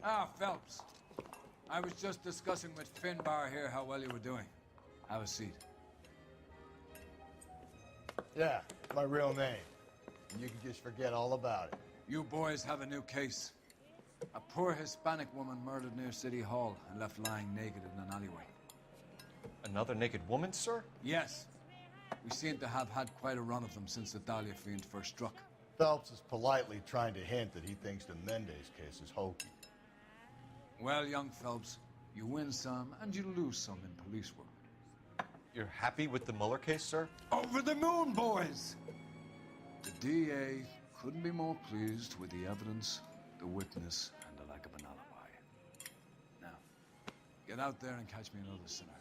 Ah, Phelps. I was just discussing with Finbar here how well you were doing. Have a seat. Yeah, my real name. And you can just forget all about it. You boys have a new case. A poor Hispanic woman murdered near City Hall and left lying naked in an alleyway. Another naked woman, sir? Yes. We seem to have had quite a run of them since the Dahlia fiend first struck. Phelps is politely trying to hint that he thinks the Mendez case is hokey. Well, young Phelps, you win some and you lose some in police work. You're happy with the Mueller case, sir? Over the moon, boys! The DA couldn't be more pleased with the evidence, the witness, and the lack of an alibi. Now, get out there and catch me another sinner.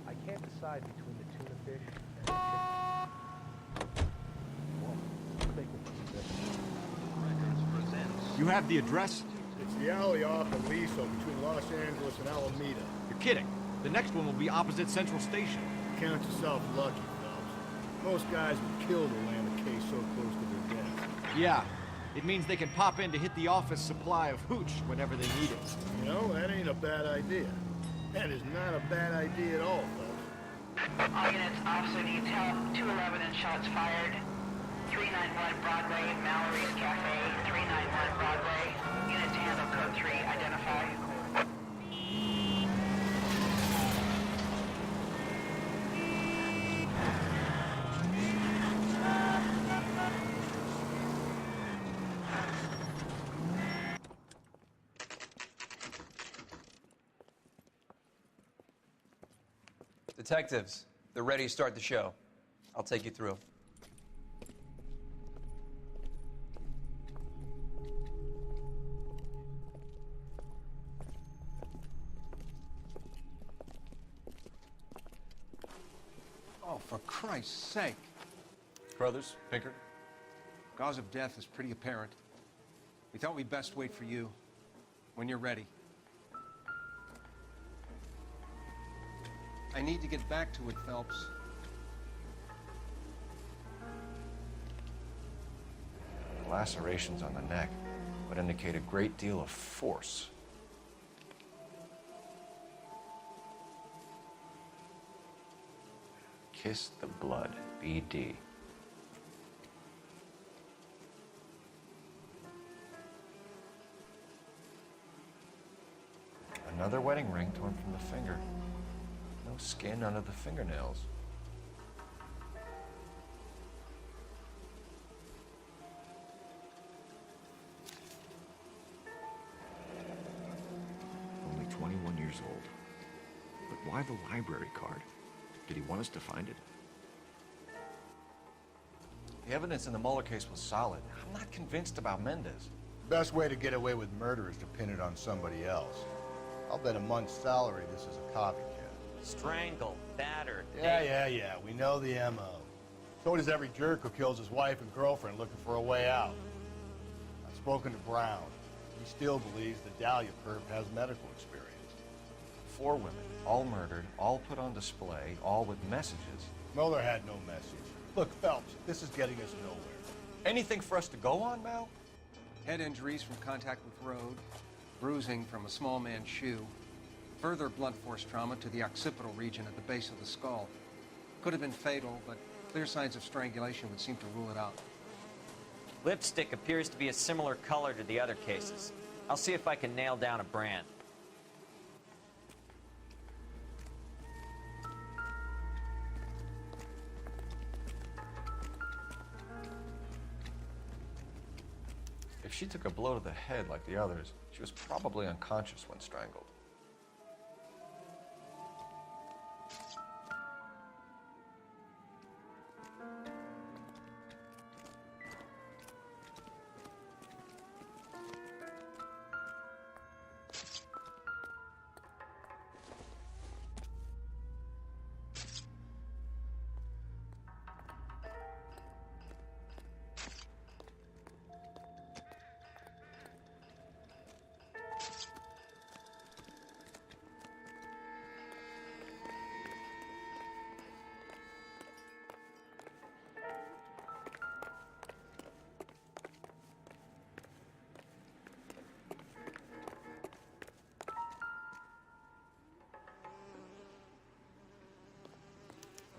I can't decide between the tuna fish and the chicken. You have the address? It's the alley off of Liso between Los Angeles and Alameda. You're kidding. The next one will be opposite Central Station. Count yourself lucky, Phelps. Most guys would kill to land a case so close to their death. Yeah. It means they can pop in to hit the office supply of hooch whenever they need it. You know, that ain't a bad idea. That is not a bad idea at all, Phelps. All units, officer detail, 211 and shots fired. 391 Broadway, Mallory's Cafe, 391 Broadway. Unit to handle code 3, identify. Detectives, they're ready to start the show. I'll take you through. Oh, for Christ's sake. Brothers, Pinker? Cause of death is pretty apparent. We thought we'd best wait for you. When you're ready. I need to get back to it, Phelps. The lacerations on the neck would indicate a great deal of force. Kiss the blood, BD. Another wedding ring torn from the finger. No skin under the fingernails. Only 21 years old. But why the library card? Did he want us to find it? The evidence in the Mueller case was solid. I'm not convinced about Mendez. Best way to get away with murder is to pin it on somebody else. I'll bet a month's salary this is a copycat. Strangled, battered. Yeah. We know the M.O. So does every jerk who kills his wife and girlfriend looking for a way out. I've spoken to Brown. He still believes the Dahlia perp has medical experience. 4 women, all murdered, all put on display, all with messages. Mueller had no message. Look, Phelps, this is getting us nowhere. Anything for us to go on, Mal? Head injuries from contact with road, bruising from a small man's shoe, further blunt force trauma to the occipital region at the base of the skull. Could have been fatal, but clear signs of strangulation would seem to rule it out. Lipstick appears to be a similar color to the other cases. I'll see if I can nail down a brand. If she took a blow to the head like the others, she was probably unconscious when strangled.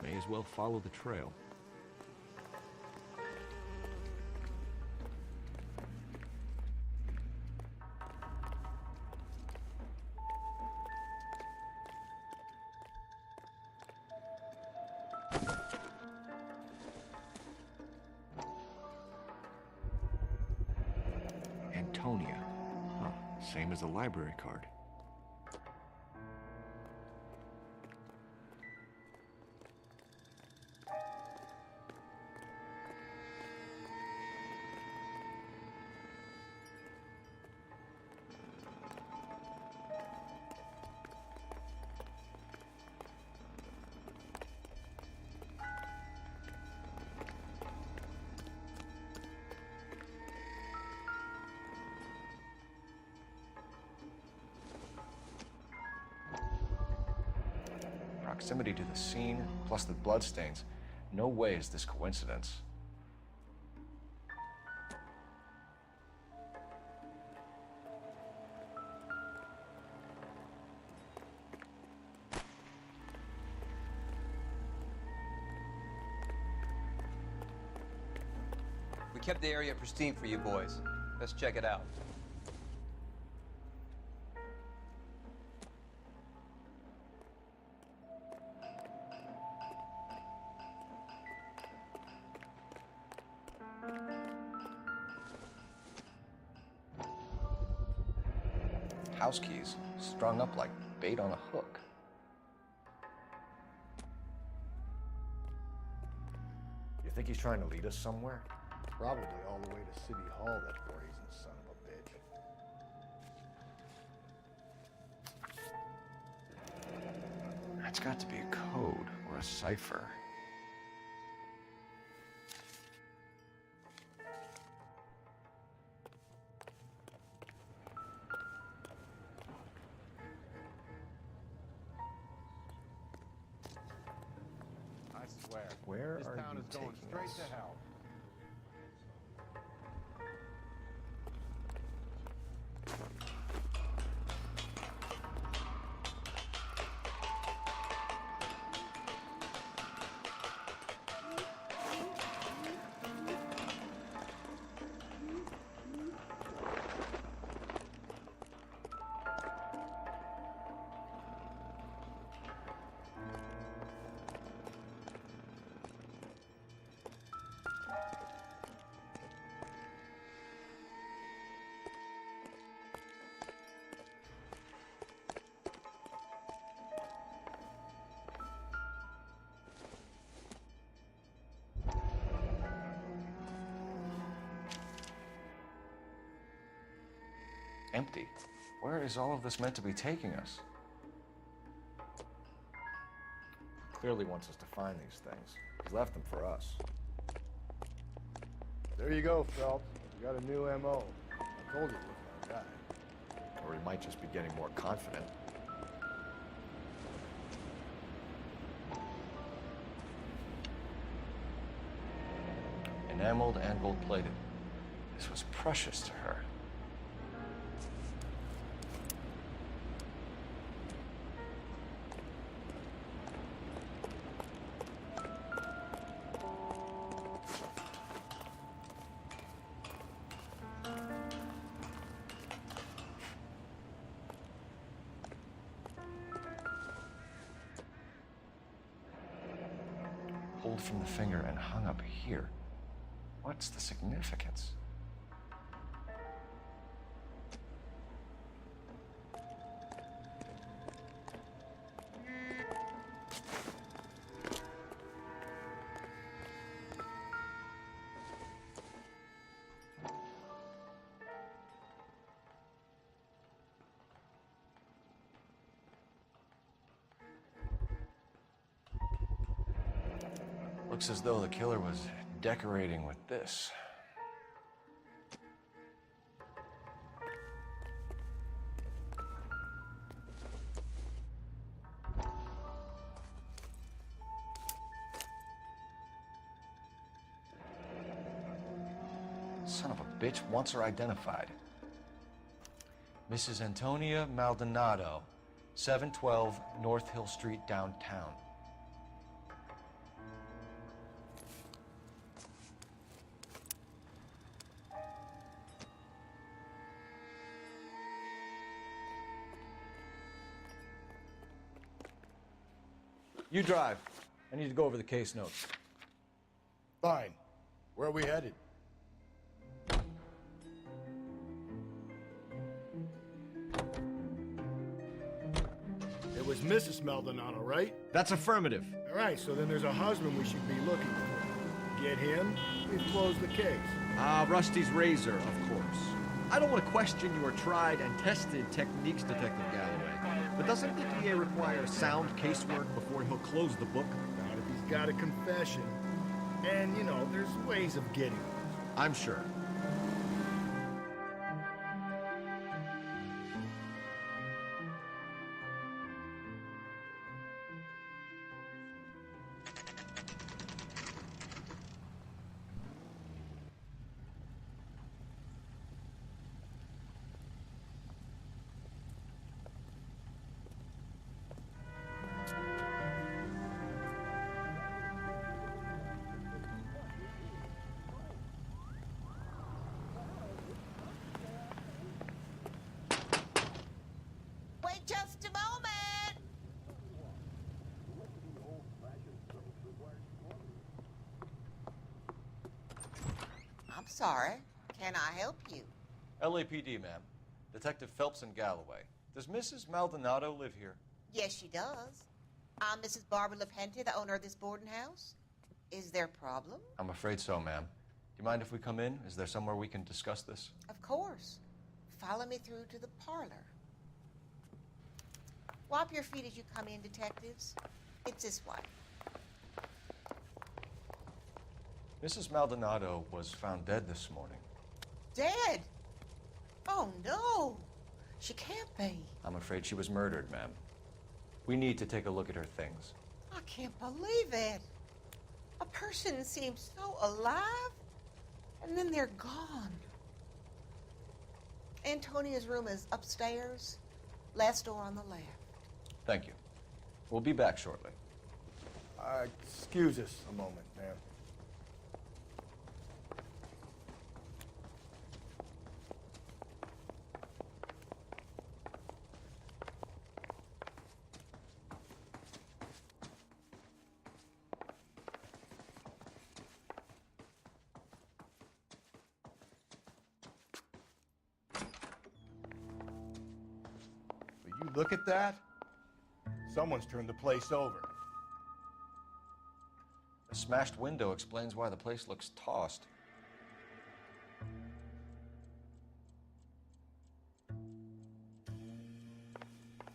May as well follow the trail. Antonia. Huh, same as the library card. Proximity to the scene, plus the bloodstains. No way is this coincidence. We kept the area pristine for you boys. Let's check it out. House keys, strung up like bait on a hook. You think he's trying to lead us somewhere? Probably all the way to City Hall, that brazen son of a bitch. That's got to be a code or a cipher. I swear. Where this are town you is going taking straight us? to hell. Empty. Where is all of this meant to be taking us? Clearly wants us to find these things. He's left them for us. There you go, Phelps. You got a new M.O. I told you it was our guy. Or he might just be getting more confident. Enameled and gold-plated. This was precious to her. Pulled from the finger and hung up here. What's the significance? Looks as though the killer was decorating with this. Son of a bitch wants her identified. Mrs. Antonia Maldonado, 712 North Hill Street, downtown. You drive. I need to go over the case notes. Fine. Where are we headed? It was Mrs. Maldonado, right? That's affirmative. All right, so then there's a husband we should be looking for. Get him, we've closed the case. Rusty's razor, of course. I don't want to question your tried and tested techniques, Detective Galloway. But doesn't the DA require sound casework before he'll close the book? Not if he's got a confession. And, you know, there's ways of getting those. I'm sure. Wait just a moment! I'm sorry. Can I help you? LAPD, ma'am. Detective Phelps and Galloway. Does Mrs. Maldonado live here? Yes, she does. I'm Mrs. Barbara LaPente, the owner of this boarding house. Is there a problem? I'm afraid so, ma'am. Do you mind if we come in? Is there somewhere we can discuss this? Of course. Follow me through to the parlor. Wipe your feet as you come in, detectives. It's this way. Mrs. Maldonado was found dead this morning. Dead? Oh, no. She can't be. I'm afraid she was murdered, ma'am. We need to take a look at her things. I can't believe it. A person seems so alive, and then they're gone. Antonia's room is upstairs, last door on the left. Thank you. We'll be back shortly. Excuse us a moment, ma'am. Will you look at that? Someone's turned the place over. The smashed window explains why the place looks tossed.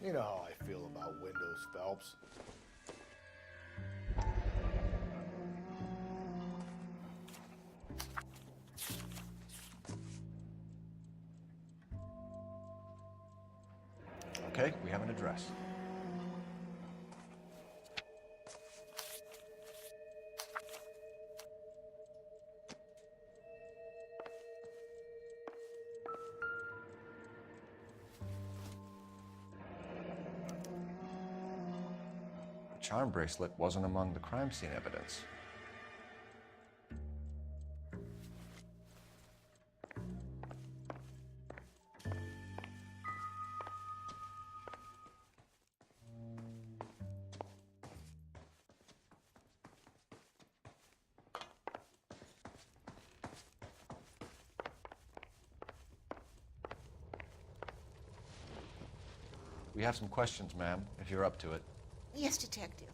You know how I feel about windows, Phelps. Okay, we have an address. The charm bracelet wasn't among the crime scene evidence. We have some questions, ma'am, if you're up to it. Yes, detective.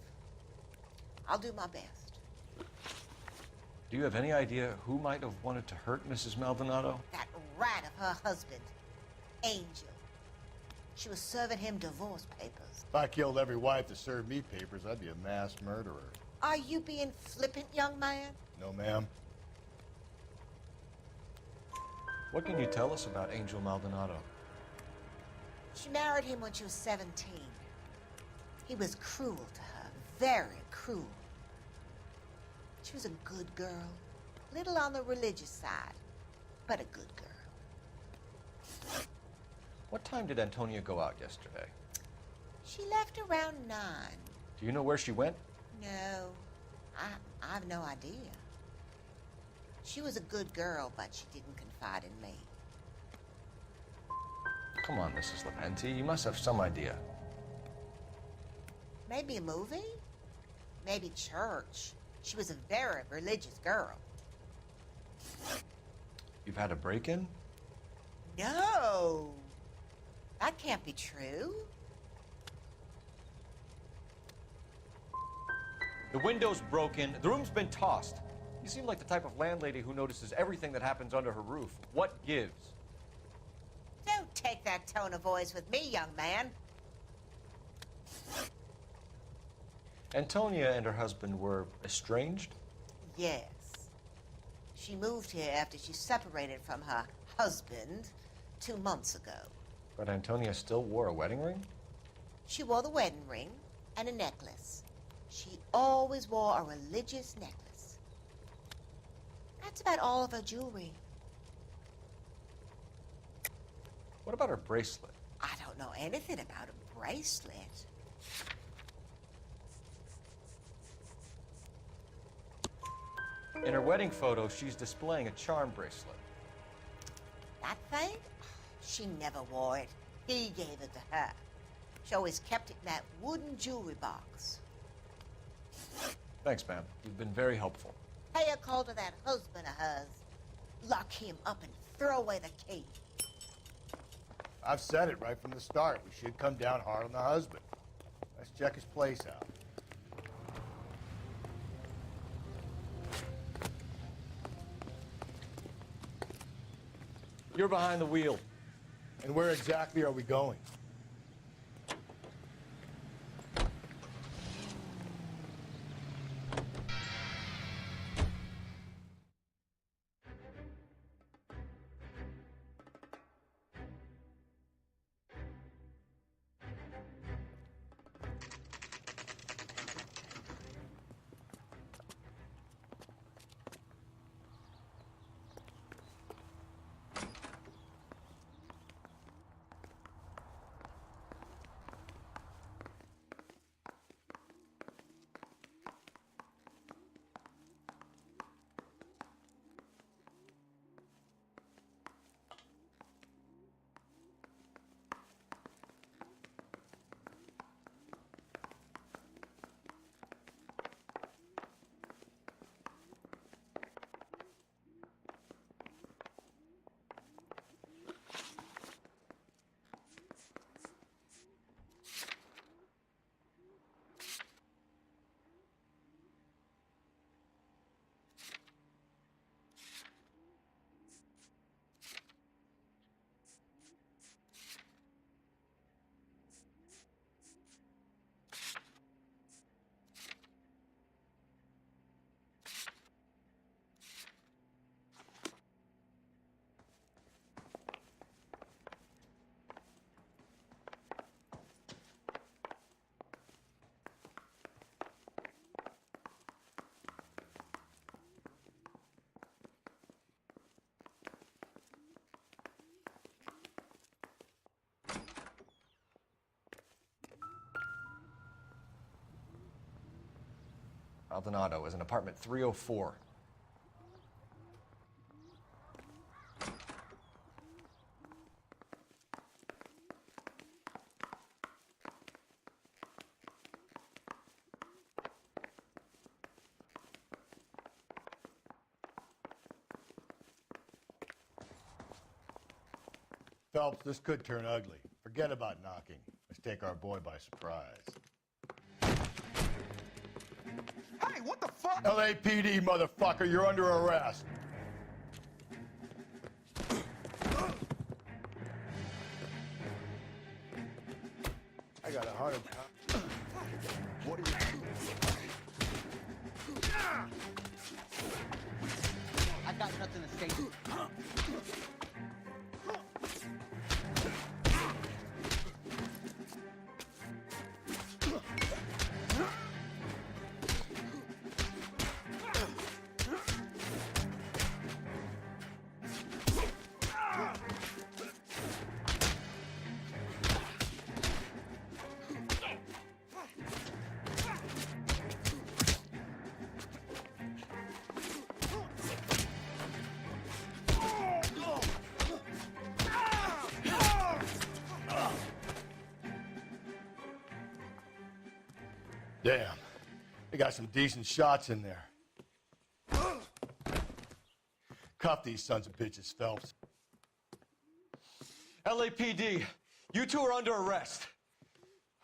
I'll do my best. Do you have any idea who might have wanted to hurt Mrs. Maldonado? That rat of her husband, Angel. She was serving him divorce papers. If I killed every wife that served me papers, I'd be a mass murderer. Are you being flippant, young man? No, ma'am. What can you tell us about Angel Maldonado? She married him when she was 17. He was cruel to her, very cruel. She was a good girl, little on the religious side, but a good girl. What time did Antonia go out yesterday? She left around 9. Do you know where she went? No, I have no idea. She was a good girl, but she didn't confide in me. Come on, Mrs. LaPente, you must have some idea. Maybe a movie? Maybe church. She was a very religious girl. You've had a break-in? No. That can't be true. The window's broken, the room's been tossed. You seem like the type of landlady who notices everything that happens under her roof. What gives? Don't take that tone of voice with me, young man. Antonia and her husband were estranged? Yes. She moved here after she separated from her husband 2 months ago. But Antonia still wore a wedding ring? She wore the wedding ring and a necklace. She always wore a religious necklace. That's about all of her jewelry. What about her bracelet? I don't know anything about a bracelet. In her wedding photo, she's displaying a charm bracelet. That thing? She never wore it. He gave it to her. She always kept it in that wooden jewelry box. Thanks, ma'am. You've been very helpful. Pay a call to that husband of hers. Lock him up and throw away the key. I've said it right from the start. We should come down hard on the husband. Let's check his place out. You're behind the wheel. And where exactly are we going? Maldonado is in apartment 304. Phelps, this could turn ugly. Forget about knocking. Let's take our boy by surprise. Hey, what the fuck? LAPD, motherfucker, you're under arrest. I got 100 pounds. What are you doing? I got nothing to say. Damn. They got some decent shots in there. Cuff these sons of bitches, Phelps. LAPD, you two are under arrest.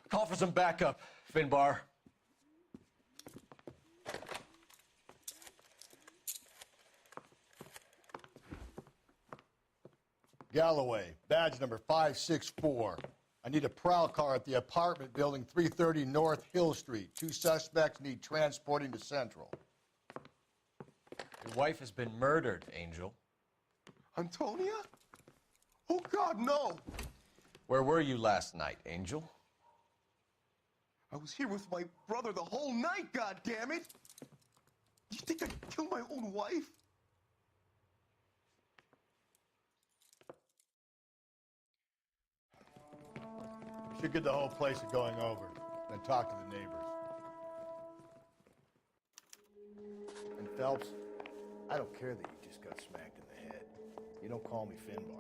Call for some backup, Finbar. Galloway, badge number 564. I need a prowl car at the apartment building 330 North Hill Street. 2 suspects need transporting to Central. Your wife has been murdered, Angel. Antonia? Oh, God, no! Where were you last night, Angel? I was here with my brother the whole night, goddammit! You think I'd kill my own wife? We should get the whole place to going over, then talk to the neighbors. And Phelps, I don't care that you just got smacked in the head. You don't call me Finbar.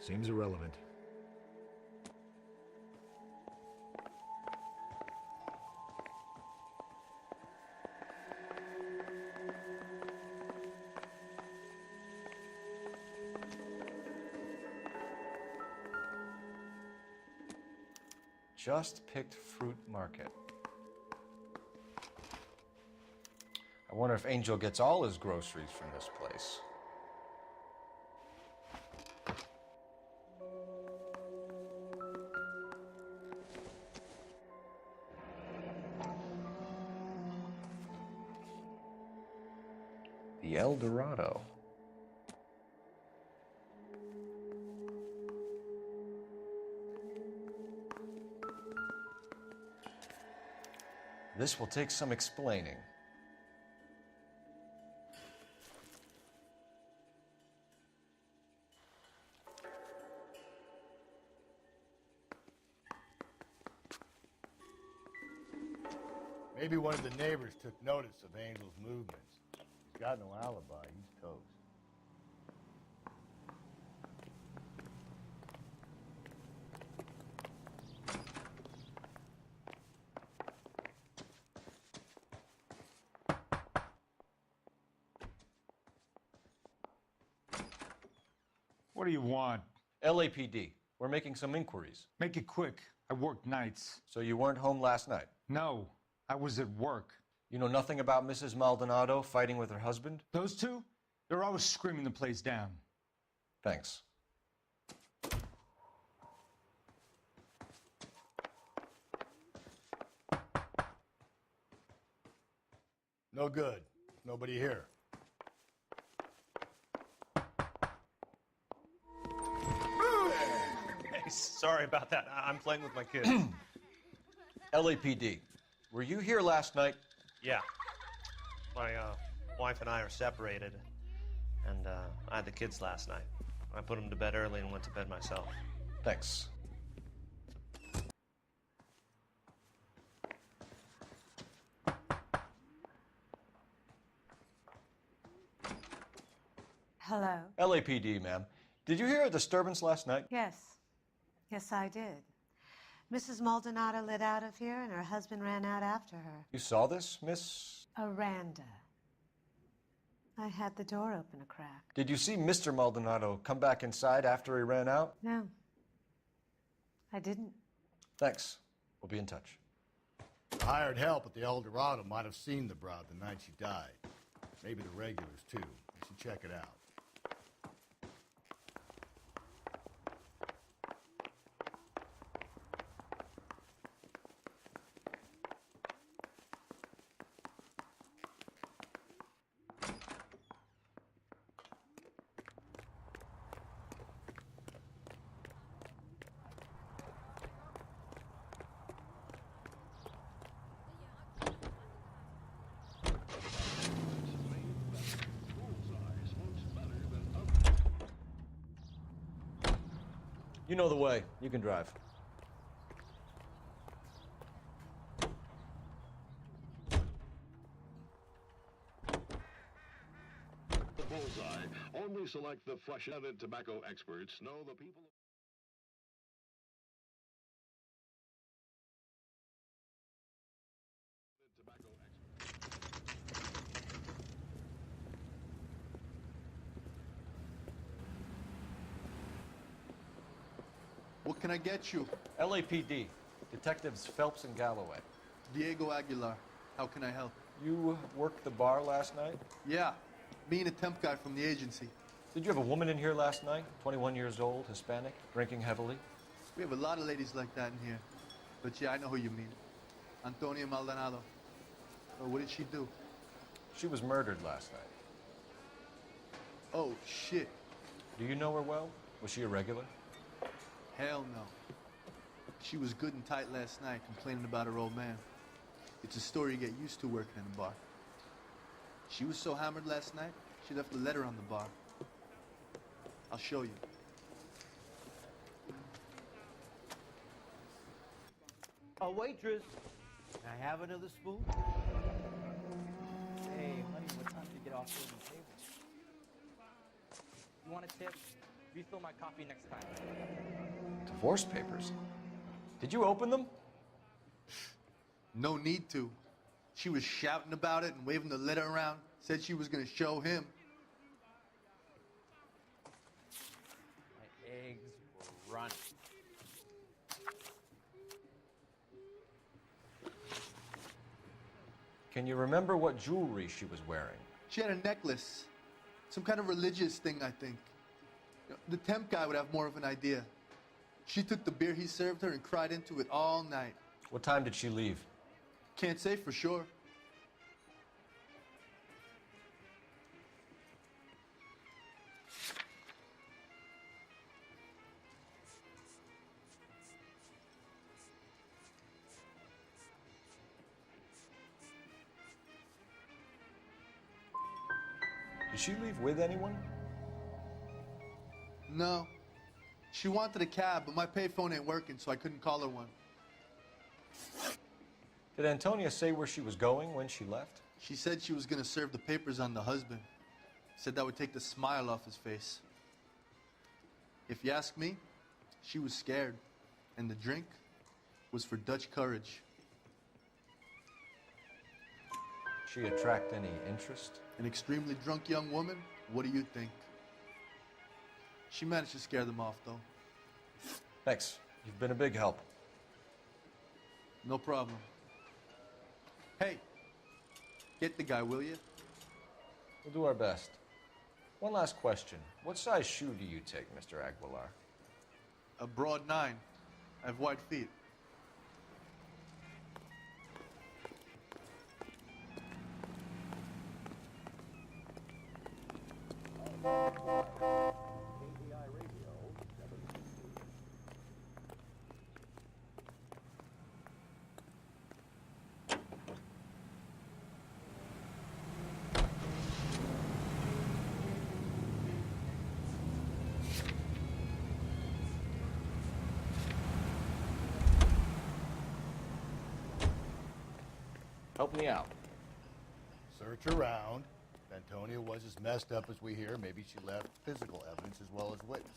Seems irrelevant. Just picked fruit market. I wonder if Angel gets all his groceries from this place. The El Dorado. This will take some explaining. Maybe one of the neighbors took notice of Angel's movements. He's got no alibi. He's toast. What do you want? LAPD. We're making some inquiries. Make it quick. I work nights. So you weren't home last night? No, I was at work. You know nothing about Mrs. Maldonado fighting with her husband? Those two? They're always screaming the place down. Thanks. No good. Nobody here. Hey, sorry about that. I'm playing with my kids. LAPD. Were you here last night? Yeah. My wife and I are separated, and I had the kids last night. I put them to bed early and went to bed myself. Thanks. Hello? LAPD, ma'am. Did you hear a disturbance last night? Yes. Yes, I did. Mrs. Maldonado lit out of here, and her husband ran out after her. You saw this, Miss? Aranda. I had the door open a crack. Did you see Mr. Maldonado come back inside after he ran out? No. I didn't. Thanks. We'll be in touch. Hired help at the El Dorado might have seen the broad the night she died. Maybe the regulars, too. We should check it out. You know the way. You can drive. The bullseye. Only select the flesh-headed tobacco experts know the people. What can I get you? LAPD. Detectives Phelps and Galloway. Diego Aguilar. How can I help? You worked the bar last night? Yeah. Me and a temp guy from the agency. Did you have a woman in here last night? 21 years old, Hispanic, drinking heavily? We have a lot of ladies like that in here. But yeah, I know who you mean. Antonia Maldonado. Oh, what did she do? She was murdered last night. Oh, shit. Do you know her well? Was she a regular? Hell no. She was good and tight last night, complaining about her old man. It's a story you get used to working in a bar. She was so hammered last night, she left a letter on the bar. I'll show you. A waitress. Can I have another spoon? Hey, honey, what time do you get off the table? You want a tip? Refill my coffee next time. Divorce papers? Did you open them? No need to. She was shouting about it and waving the letter around. Said she was gonna show him. My eggs were running. Can you remember what jewelry she was wearing? She had a necklace. Some kind of religious thing, I think. The temp guy would have more of an idea. She took the beer he served her and cried into it all night. What time did she leave? Can't say for sure. Did she leave with anyone? No. She wanted a cab, but my payphone ain't working, so I couldn't call her one. Did Antonia say where she was going when she left? She said she was gonna serve the papers on the husband. Said that would take the smile off his face. If you ask me, she was scared. And the drink was for Dutch courage. She attract any interest? An extremely drunk young woman? What do you think? She managed to scare them off, though. Thanks. You've been a big help. No problem. Hey, get the guy, will you? We'll do our best. One last question. What size shoe do you take, Mr. Aguilar? A broad 9. I have wide feet. Help me out. Search around. If Antonia was as messed up as we hear, maybe she left physical evidence as well as witnesses.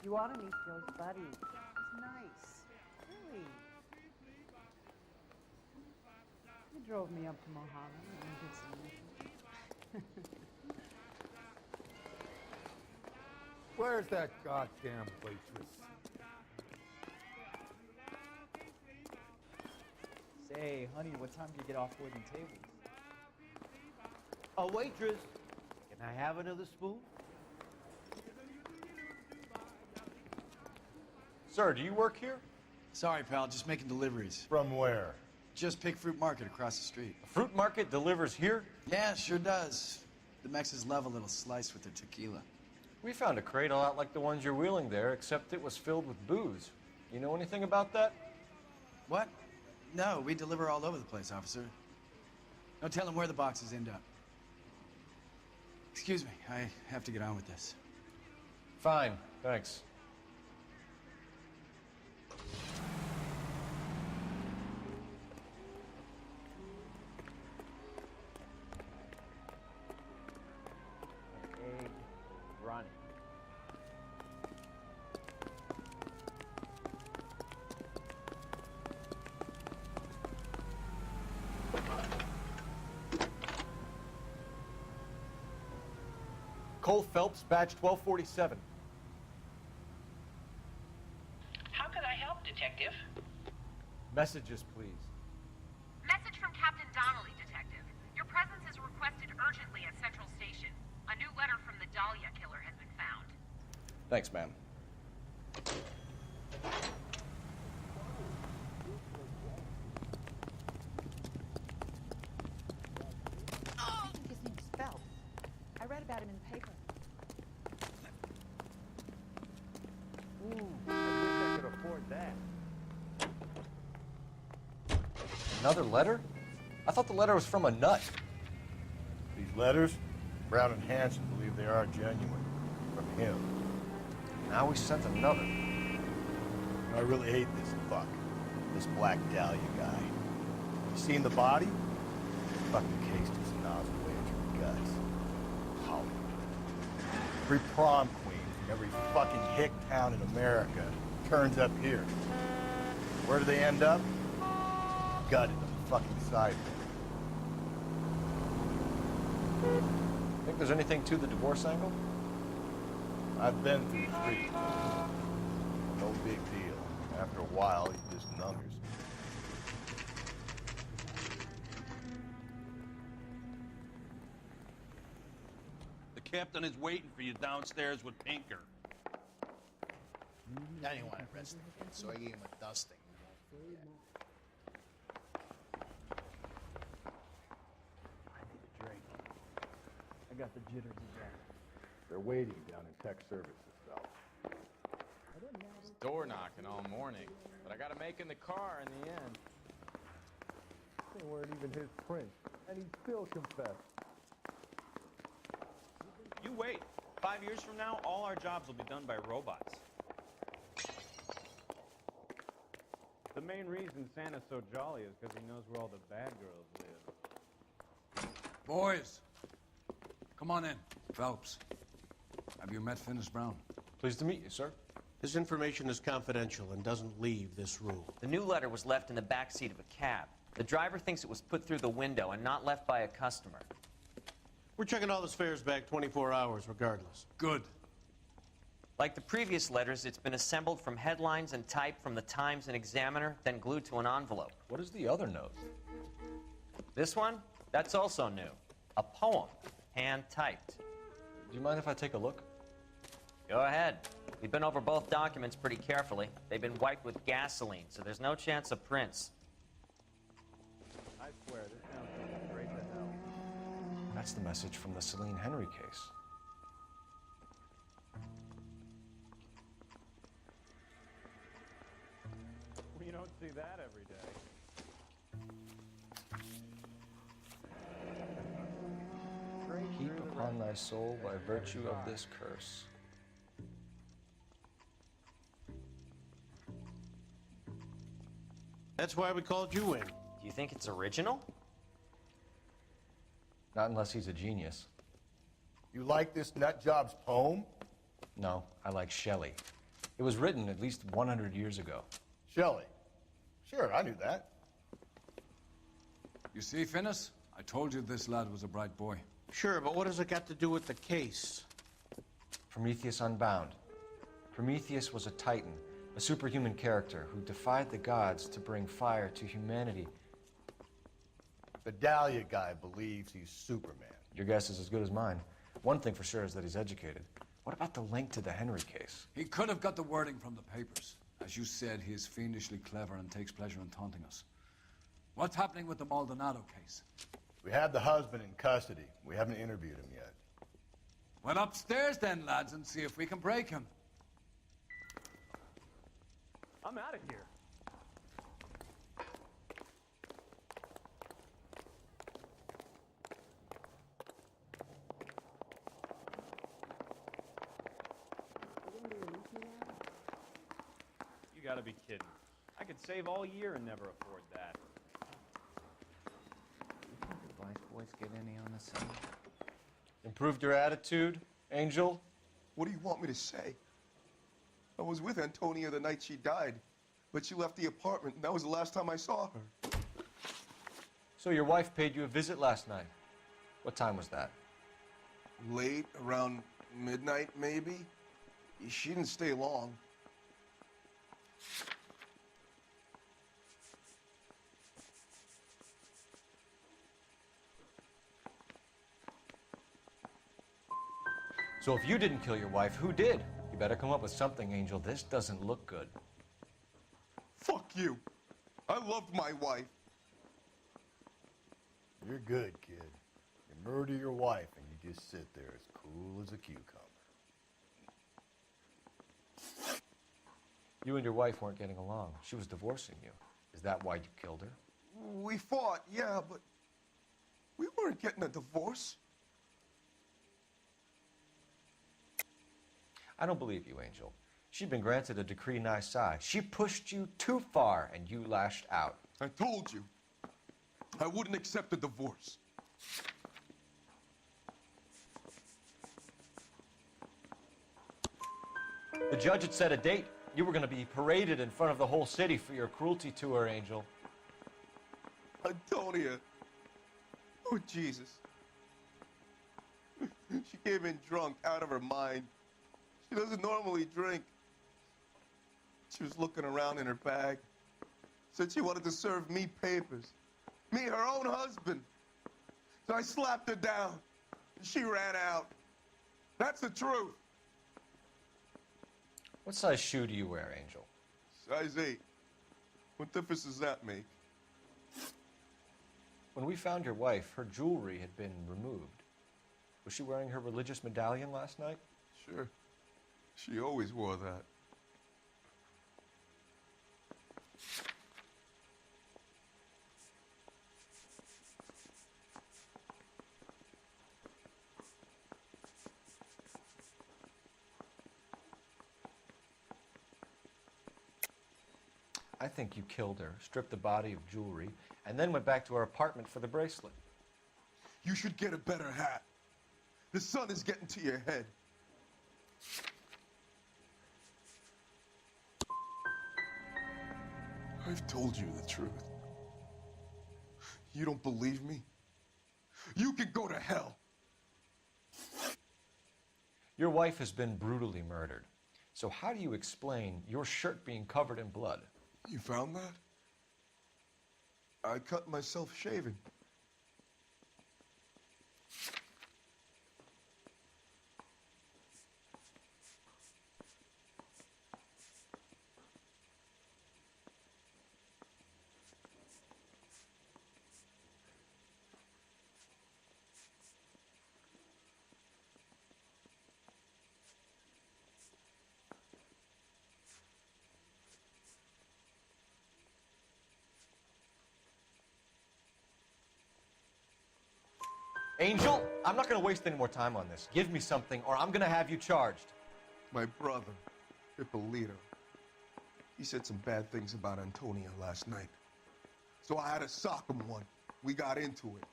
You ought to meet Joe's buddy. He's nice. Really. He drove me up to Mojave and we did some mission. Where's that goddamn waitress? Say, honey, what time do you get off waiting tables? A waitress. Can I have another spoon? Sir, do you work here? Sorry, pal, just making deliveries. From where? Just Pig Fruit Market across the street. A fruit market delivers here? Yeah, sure does. The Mexes love a little slice with their tequila. We found a crate a lot like the ones you're wheeling there, except it was filled with booze. You know anything about that? What? No, we deliver all over the place, officer. No telling where the boxes end up. Excuse me, I have to get on with this. Fine, thanks. Egg running. Cole Phelps, badge 1247. How could I help, Detective? Messages, please. Message from Captain Donnelly, Detective. Your presence is requested urgently at Central Station. A new letter from the Dahlia killer has been found. Thanks, ma'am. I think his name's Phelps. I read about him in the paper. Ooh, I wish I could afford that. Another letter? I thought the letter was from a nut. These letters, Brown and Hanson believe they are genuine. From him. Now we sent another. I really hate this fuck. This Black Dahlia guy. You seen the body? Fucking cased his nozzle way into her guts. Hollywood. Every prom queen from every fucking hick town in America turns up here. Where do they end up? Gutted on the fucking sidewalk. Think there's anything to the divorce angle? I've been through the street. No big deal. After a while, he just numbers. The captain is waiting for you downstairs with Pinker. I didn't want to arrest him again, so I gave him a dusting. I got the jitters again. They're waiting down in tech services, though. It's door knocking all morning, but I got to make in the car in the end. They weren't even his prints, and he still confessed. You wait. 5 years from now, all our jobs will be done by robots. The main reason Santa's so jolly is because he knows where all the bad girls live. Boys, come on in. Phelps, have you met Finis Brown? Pleased to meet you, sir. This information is confidential and doesn't leave this room. The new letter was left in the back seat of a cab. The driver thinks it was put through the window and not left by a customer. We're checking all the fares back 24 hours regardless. Good. Like the previous letters, it's been assembled from headlines and typed from the Times and Examiner, then glued to an envelope. What is the other note? This one? That's also new. A poem, hand-typed. Do you mind if I take a look? Go ahead. We've been over both documents pretty carefully. They've been wiped with gasoline, so there's no chance of prints. I swear, this sounds straight to hell. That's the message from the Celine Henry case. We don't see that every day. Heap upon thy soul by virtue of this curse. That's why we called you in. Do you think it's original? Not unless he's a genius. You like this nut job's poem? No, I like Shelley. It was written at least 100 years ago. Shelley. Sure, I knew that. You see, Finis? I told you this lad was a bright boy. Sure, but what has it got to do with the case? Prometheus Unbound. Prometheus was a titan, a superhuman character who defied the gods to bring fire to humanity. The Dahlia guy believes he's Superman. Your guess is as good as mine. One thing for sure is that he's educated. What about the link to the Henry case? He could have got the wording from the papers. As you said, he is fiendishly clever and takes pleasure in taunting us. What's happening with the Maldonado case? We have the husband in custody. We haven't interviewed him yet. Well, upstairs then, lads, and see if we can break him. I'm out of here. gotta be kidding. I could save all year and never afford that. You think the Vice boys get any on the scene? Improved your attitude, Angel? What do you want me to say? I was with Antonia the night she died, but she left the apartment, and that was the last time I saw her. So your wife paid you a visit last night. What time was that? Late, around midnight, maybe. She didn't stay long. So if you didn't kill your wife, who did? You better come up with something, Angel. This doesn't look good. Fuck you. I loved my wife. You're good, kid. You murder your wife and you just sit there as cool as a cucumber. You and your wife weren't getting along. She was divorcing you. Is that why you killed her? We fought, yeah, but we weren't getting a divorce. I don't believe you, Angel. She'd been granted a decree nisi. She pushed you too far and you lashed out. I told you. I wouldn't accept a divorce. The judge had set a date. You were going to be paraded in front of the whole city for your cruelty to her, Angel. Antonia. Oh, Jesus. She came in drunk, out of her mind. She doesn't normally drink. She was looking around in her bag. Said she wanted to serve me papers. Me, her own husband. So I slapped her down. And she ran out. That's the truth. What size shoe do you wear, Angel? Size 8. What difference does that make? When we found your wife, her jewelry had been removed. Was she wearing her religious medallion last night? Sure. She always wore that. I think you killed her, stripped the body of jewelry, and then went back to her apartment for the bracelet. You should get a better hat. The sun is getting to your head. I've told you the truth. You don't believe me? You can go to hell. Your wife has been brutally murdered. So how do you explain your shirt being covered in blood? You found that? I cut myself shaving. Angel, I'm not going to waste any more time on this. Give me something or I'm going to have you charged. My brother, Ippolito, he said some bad things about Antonia last night. So I had to sock him one. We got into it.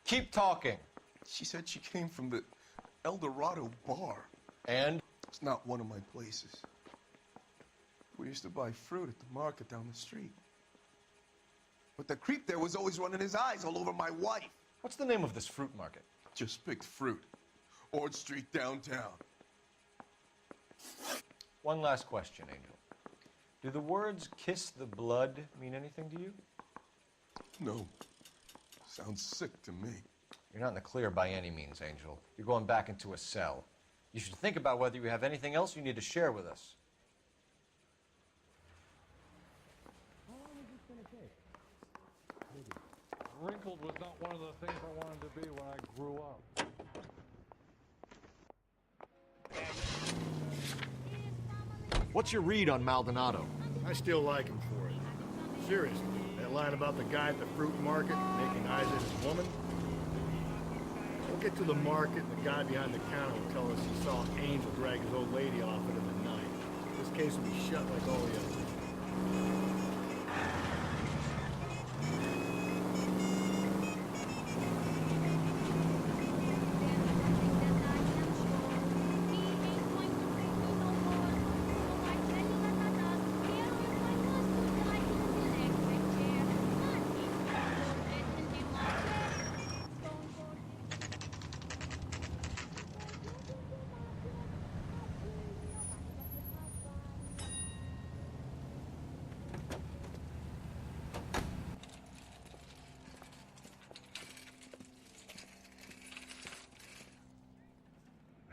Keep talking. She said she came from the El Dorado bar. And? It's not one of my places. We used to buy fruit at the market down the street. But the creep there was always running his eyes all over my wife. What's the name of this fruit market? Just picked fruit. Ord Street downtown. One last question, Angel. Do the words kiss the blood mean anything to you? No. Sounds sick to me. You're not in the clear by any means, Angel. You're going back into a cell. You should think about whether you have anything else you need to share with us. How long is this going to take? Wrinkled was not one of the things I wanted to be when I grew up. What's your read on Maldonado? I still like him for it. Seriously, that line about the guy at the fruit market making eyes at his woman? We'll get to the market and the guy behind the counter will tell us he saw Angel drag his old lady off into the night. This case will be shut like all the others.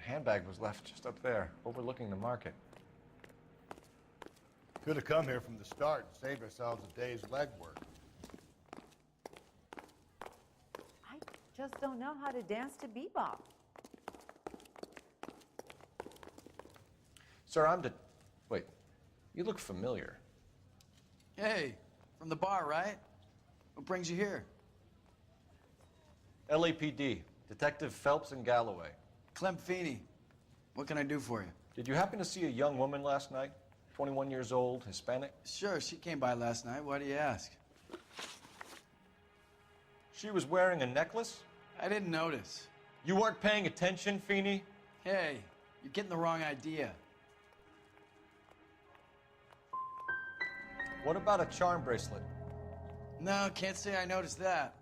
Handbag was left just up there, overlooking the market. Could have come here from the start and saved ourselves a day's legwork. I just don't know how to dance to bebop. Sir, Wait, you look familiar. Hey, from the bar, right? What brings you here? LAPD, Detective Phelps and Galloway. Clem Feeney. What can I do for you? Did you happen to see a young woman last night? 21 years old, Hispanic? Sure, she came by last night. Why do you ask? She was wearing a necklace? I didn't notice. You weren't paying attention, Feeney? Hey, you're getting the wrong idea. What about a charm bracelet? No, can't say I noticed that.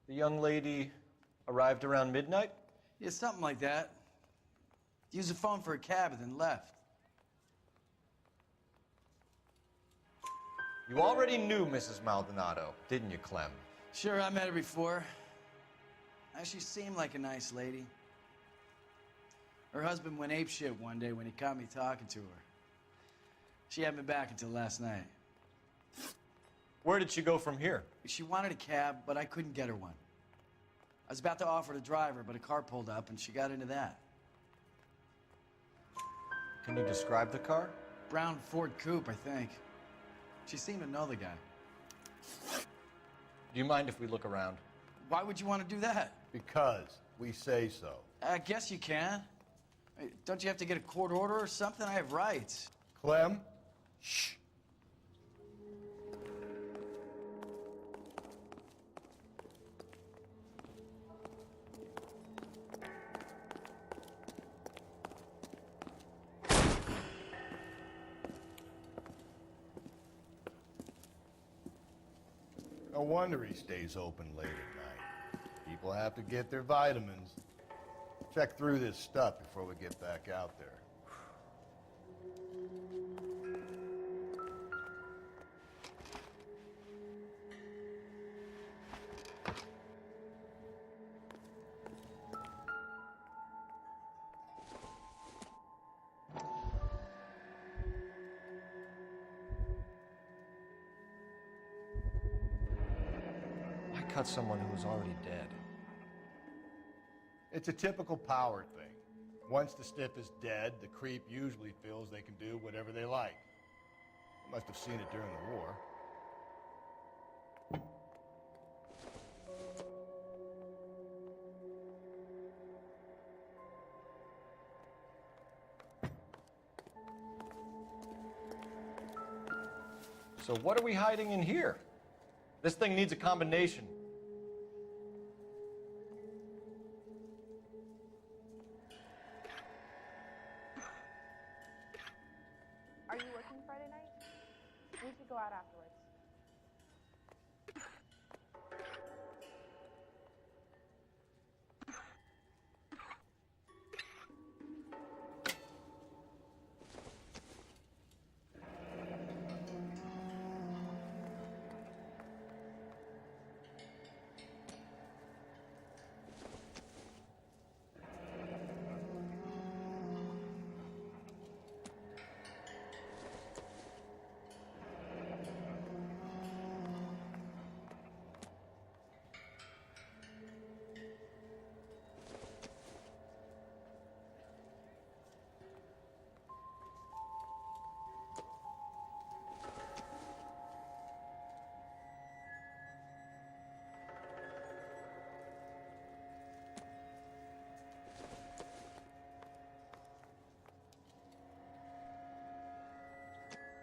The young lady arrived around midnight? Yeah, something like that. Used the phone for a cab and then left. You already knew Mrs. Maldonado, didn't you, Clem? Sure, I met her before. She seemed like a nice lady. Her husband went apeshit one day when he caught me talking to her. She hadn't been back until last night. Where did she go from here? She wanted a cab, but I couldn't get her one. I was about to offer to drive her, but a car pulled up and she got into that. Can you describe the car? Brown Ford Coupe, I think. She seemed to know the guy. Do you mind if we look around? Why would you want to do that? Because we say so. I guess you can. Don't you have to get a court order or something? I have rights. Clem? Shh. No wonder he stays open late at night. People have to get their vitamins. Check through this stuff before we get back out there. Cut someone who was already dead. It's a typical power thing. Once the stiff is dead, the creep usually feels they can do whatever they like. You must have seen it during the war. So what are we hiding in here? This thing needs a combination. Are you working Friday night? We should go out afterwards.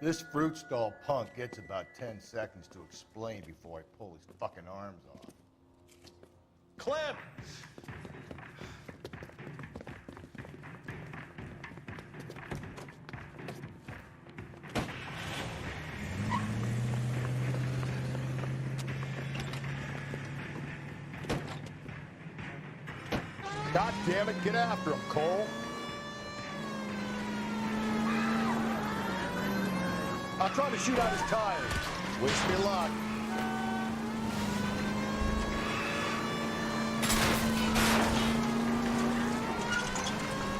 This fruit stall punk gets about 10 seconds to explain before I pull his fucking arms off. Clem! God damn it, get after him, Cole. I'll try to shoot out his tires. Wish me luck.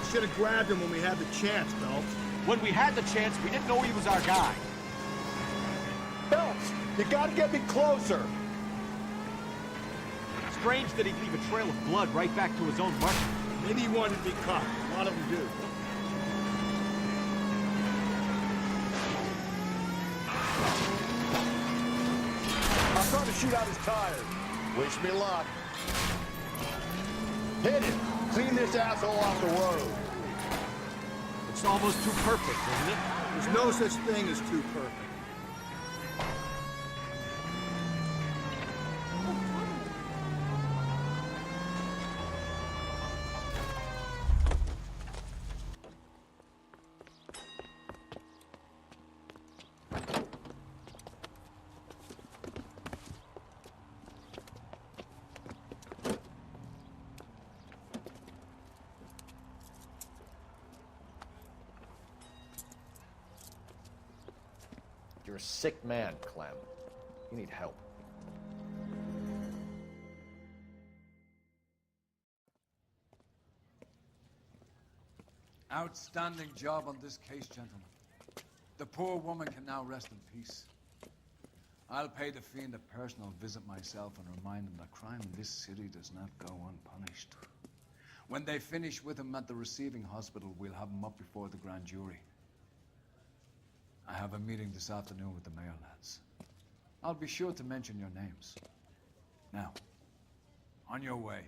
Should have grabbed him when we had the chance, Phelps. When we had the chance, we didn't know he was our guy. Phelps, you gotta get me closer. Strange that he'd leave a trail of blood right back to his own market. Maybe he wanted to be caught. A lot of them do. I'm trying to shoot out his tires. Wish me luck. Hit it. Clean this asshole off the road. It's almost too perfect, isn't it? There's no such thing as too perfect. You're a sick man, Clem. You need help. Outstanding job on this case, gentlemen. The poor woman can now rest in peace. I'll pay the fiend a personal visit myself and remind him that crime in this city does not go unpunished. When they finish with him at the receiving hospital, we'll have him up before the grand jury. I have a meeting this afternoon with the mayor lads. I'll be sure to mention your names. Now, on your way.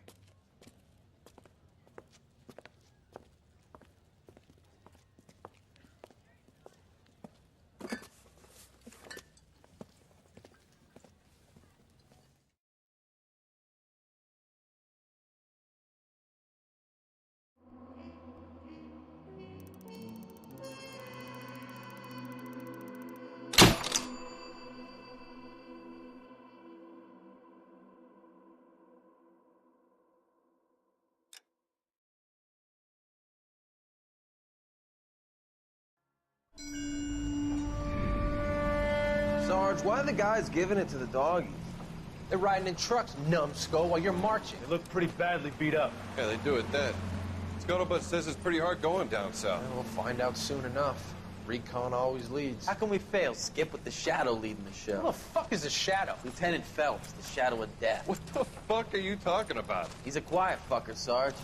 Sarge, why are the guys giving it to the doggies? They're riding in trucks, numbskull, while you're marching. They look pretty badly beat up. Yeah, they do it then. Scuttlebutt says it's pretty hard going down south. Well, we'll find out soon enough. Recon always leads. How can we fail, Skip, with the Shadow leading the show? Who the fuck is the Shadow? Lieutenant Phelps, the Shadow of Death. What the fuck are you talking about? He's a quiet fucker, Sarge.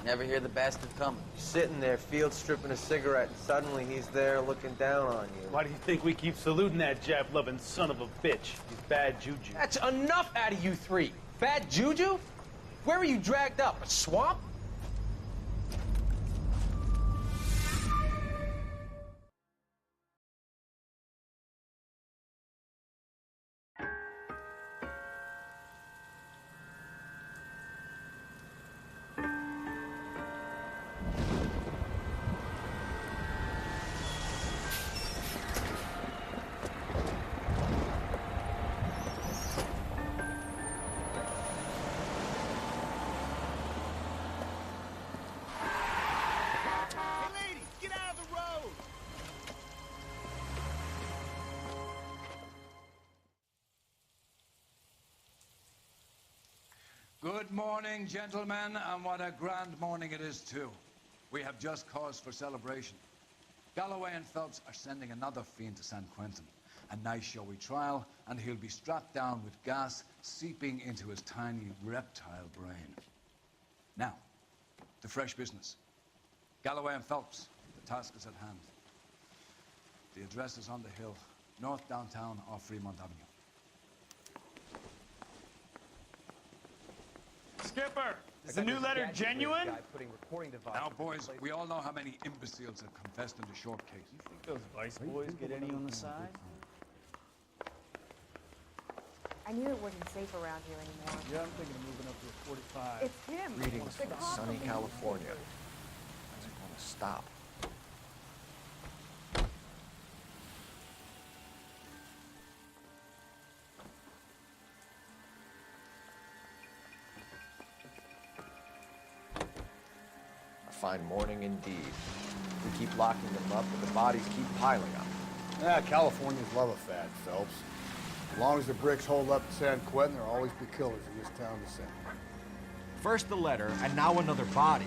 Never hear the bastard coming. You're sitting there, field stripping a cigarette, and suddenly he's there looking down on you. Why do you think we keep saluting that Jap-loving son of a bitch? He's bad juju. That's enough out of you three. Bad juju? Where were you dragged up? A swamp? Good morning, gentlemen, and what a grand morning it is, too. We have just cause for celebration. Galloway and Phelps are sending another fiend to San Quentin. A nice showy trial, and he'll be strapped down with gas seeping into his tiny reptile brain. Now, to fresh business. Galloway and Phelps, the task is at hand. The address is on the hill, north downtown off Fremont Avenue. Skipper, is the new letter genuine? Now, boys, we all know how many imbeciles have confessed in the short case. You think those vice boys get any on the side? I knew it wasn't safe around here anymore. Yeah, I'm thinking of moving up to a 45. It's him. Greetings The from cop sunny from California. Doesn't want to stop. A fine morning indeed. We keep locking them up, but the bodies keep piling up. Yeah, Californians love a fad, Phelps. As long as the bricks hold up in San Quentin, there'll always be killers in this town to send. First the letter, and now another body.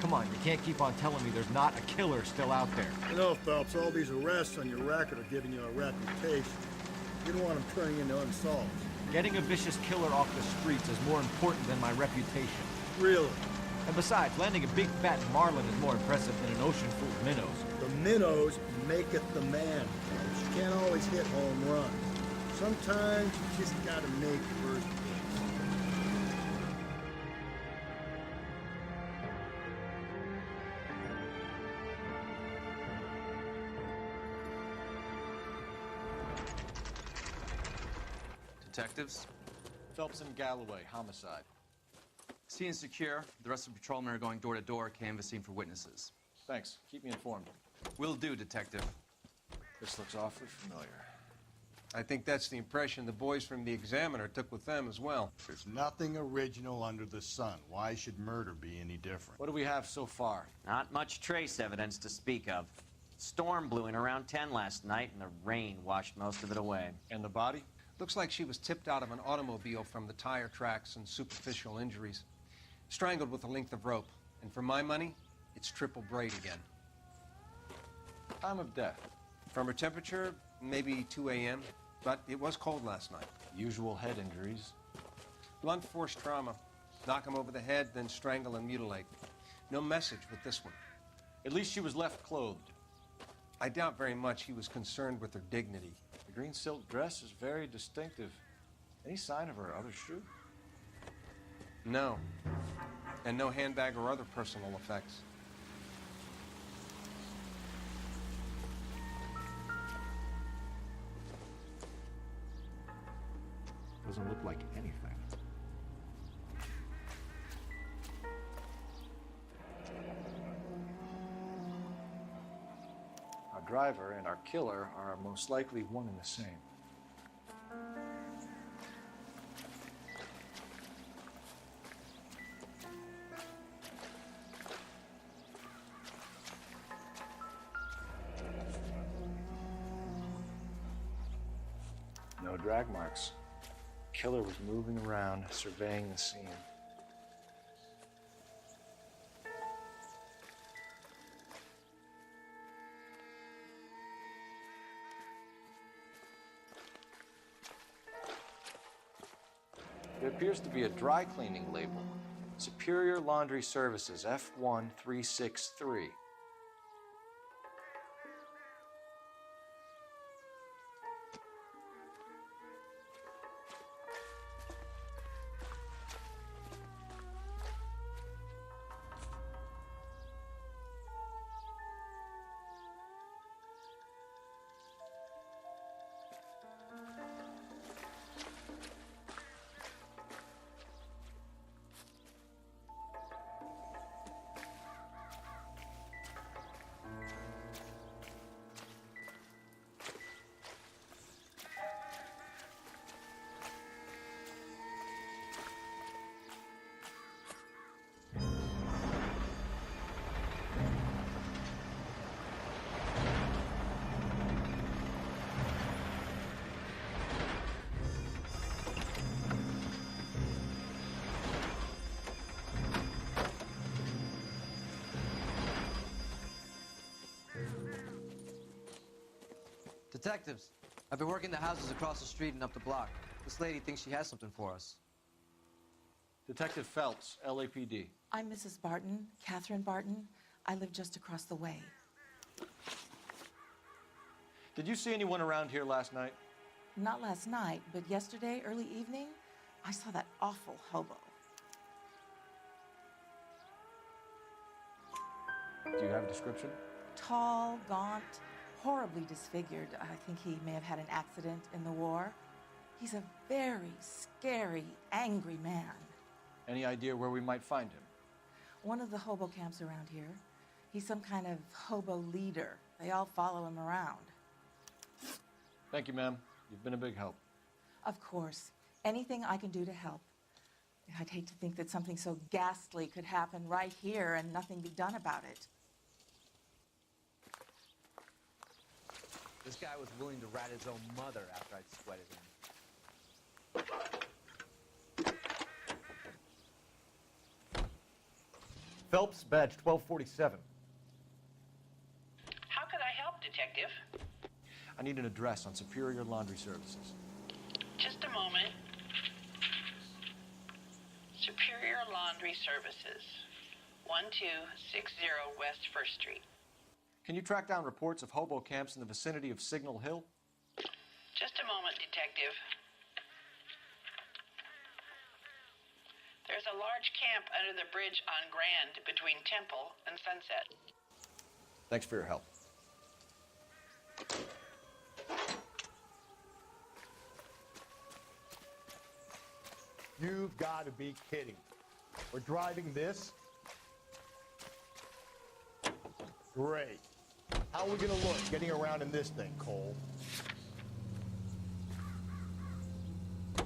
Come on, you can't keep on telling me there's not a killer still out there. You know, Phelps, all these arrests on your record are giving you a reputation. You don't want them turning into unsolved. Getting a vicious killer off the streets is more important than my reputation. Really? And besides, landing a big fat marlin is more impressive than an ocean full of minnows. The minnows maketh the man, Phelps. You can't always hit home runs. Sometimes you just gotta make first hits. Detectives? Phelps and Galloway, homicide. Scene is secure. The rest of the patrolmen are going door to door, canvassing for witnesses. Thanks. Keep me informed. Will do, Detective. This looks awfully familiar. I think that's the impression the boys from the Examiner took with them as well. There's nothing original under the sun. Why should murder be any different? What do we have so far? Not much trace evidence to speak of. Storm blew in around 10 last night, and the rain washed most of it away. And the body? Looks like she was tipped out of an automobile from the tire tracks and superficial injuries. Strangled with a length of rope. And for my money, it's triple braid again. Time of death? From her temperature, maybe 2 a.m., but it was cold last night. Usual head injuries. Blunt force trauma. Knock him over the head, then strangle and mutilate. No message with this one. At least she was left clothed. I doubt very much he was concerned with her dignity. The green silk dress is very distinctive. Any sign of her other shoe? No. And no handbag or other personal effects. Doesn't look like anything. Our driver and our killer are most likely one and the same. No drag marks. Killer was moving around, surveying the scene. It appears to be a dry cleaning label. Superior Laundry Services, F1363. Detectives, I've been working the houses across the street and up the block. This lady thinks she has something for us. Detective Phelps, LAPD. I'm Mrs. Barton, Catherine Barton. I live just across the way. Did you see anyone around here last night? Not last night, but yesterday, early evening, I saw that awful hobo. Do you have a description? Tall, gaunt, horribly disfigured. I think he may have had an accident in the war. He's a very scary, angry man. Any idea where we might find him? One of the hobo camps around here. He's some kind of hobo leader. They all follow him around. Thank you, ma'am. You've been a big help. Of course. Anything I can do to help. I'd hate to think that something so ghastly could happen right here and nothing be done about it. This guy was willing to rat his own mother after I'd sweated him. Phelps, badge 1247. How could I help, Detective? I need an address on Superior Laundry Services. Just a moment. Superior Laundry Services, 1260 West 1st Street. Can you track down reports of hobo camps in the vicinity of Signal Hill? Just a moment, Detective. There's a large camp under the bridge on Grand between Temple and Sunset. Thanks for your help. You've got to be kidding. We're driving this? Great. How are we gonna look getting around in this thing, Cole? I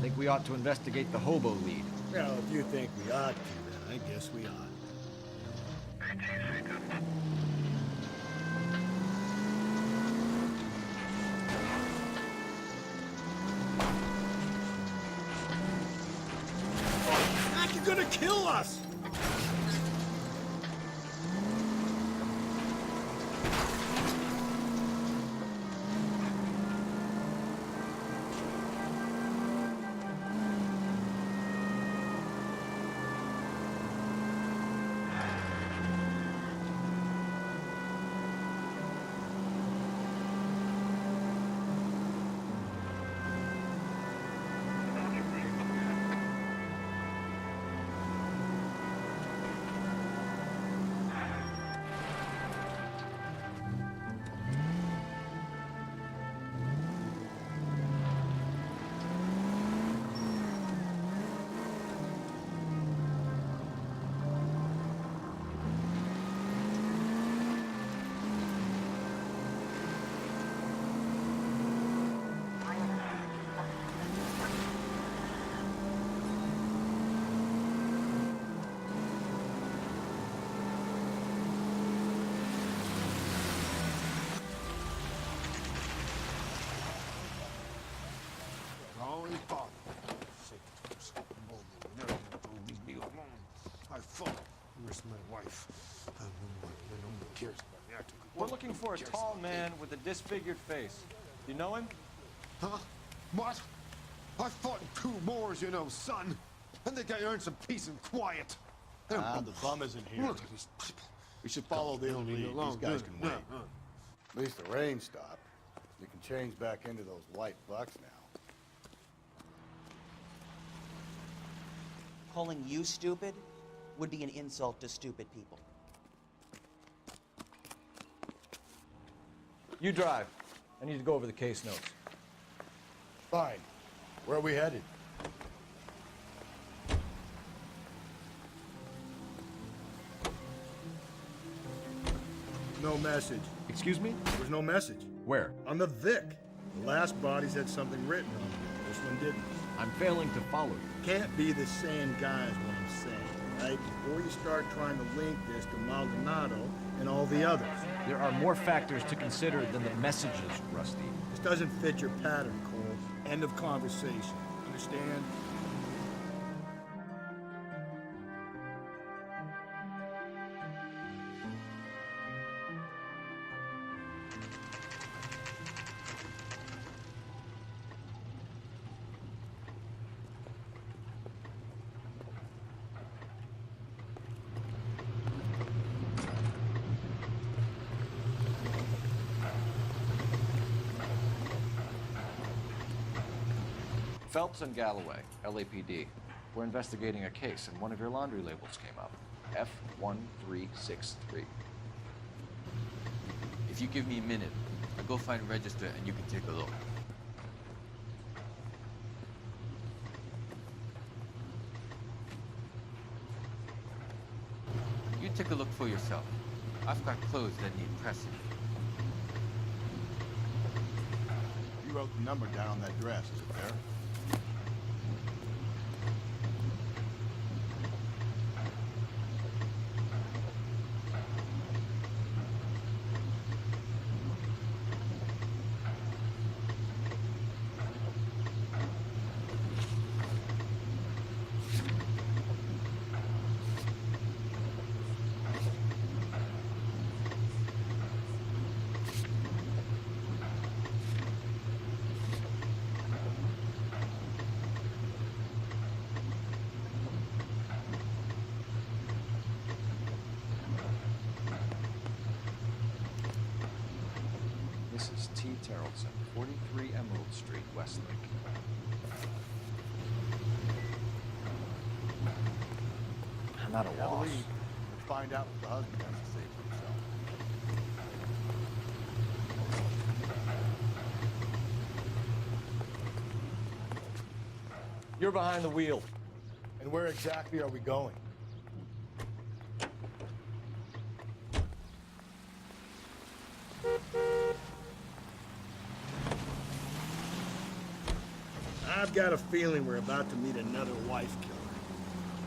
think we ought to investigate the hobo lead. Well, if you think we ought to, then I guess we ought. You're gonna kill us! We're looking for a tall man with a disfigured face. You know him? Huh? What? I fought in 2 wars, you know, son. I think I earned some peace and quiet. The bum isn't here. We should follow the lead. These guys can wait. At least the rain stopped. You can change back into those white bucks now. Calling you stupid would be an insult to stupid people. You drive. I need to go over the case notes. Fine. Where are we headed? No message. Excuse me? There's no message. Where? On the Vic. The last bodies had something written on them. This one didn't. I'm failing to follow you. Can't be the same guy is what I'm saying, right? Before you start trying to link this to Maldonado and all the others. There are more factors to consider than the messages, Rusty. This doesn't fit your pattern, Cole. End of conversation. Understand? Phelps and Galloway, LAPD. We're investigating a case, and one of your laundry labels came up. F1363. If you give me a minute, I'll go find a register and you can take a look. You take a look for yourself. I've got clothes that need pressing. You wrote the number down on that dress, is it there? Mrs. T. Terrellson, 43 Emerald Street, Westlake. I'm at a Have a loss. lead. Let's find out what the husband has to say for himself. You're behind the wheel. And where exactly are we going? I've got a feeling we're about to meet another wife killer.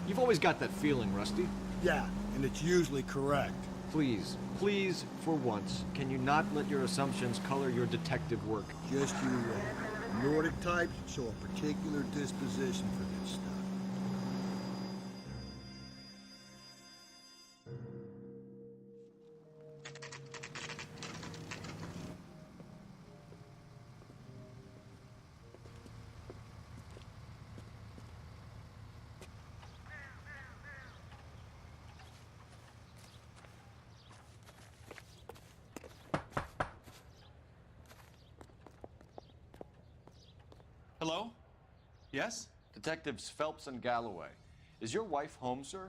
You've always got that feeling, Rusty. Yeah, and it's usually correct. Please, please, for once, can you not let your assumptions color your detective work? Just you wait. Nordic types show a particular disposition for this stuff. Hello? Yes? Detectives Phelps and Galloway. Is your wife home, sir?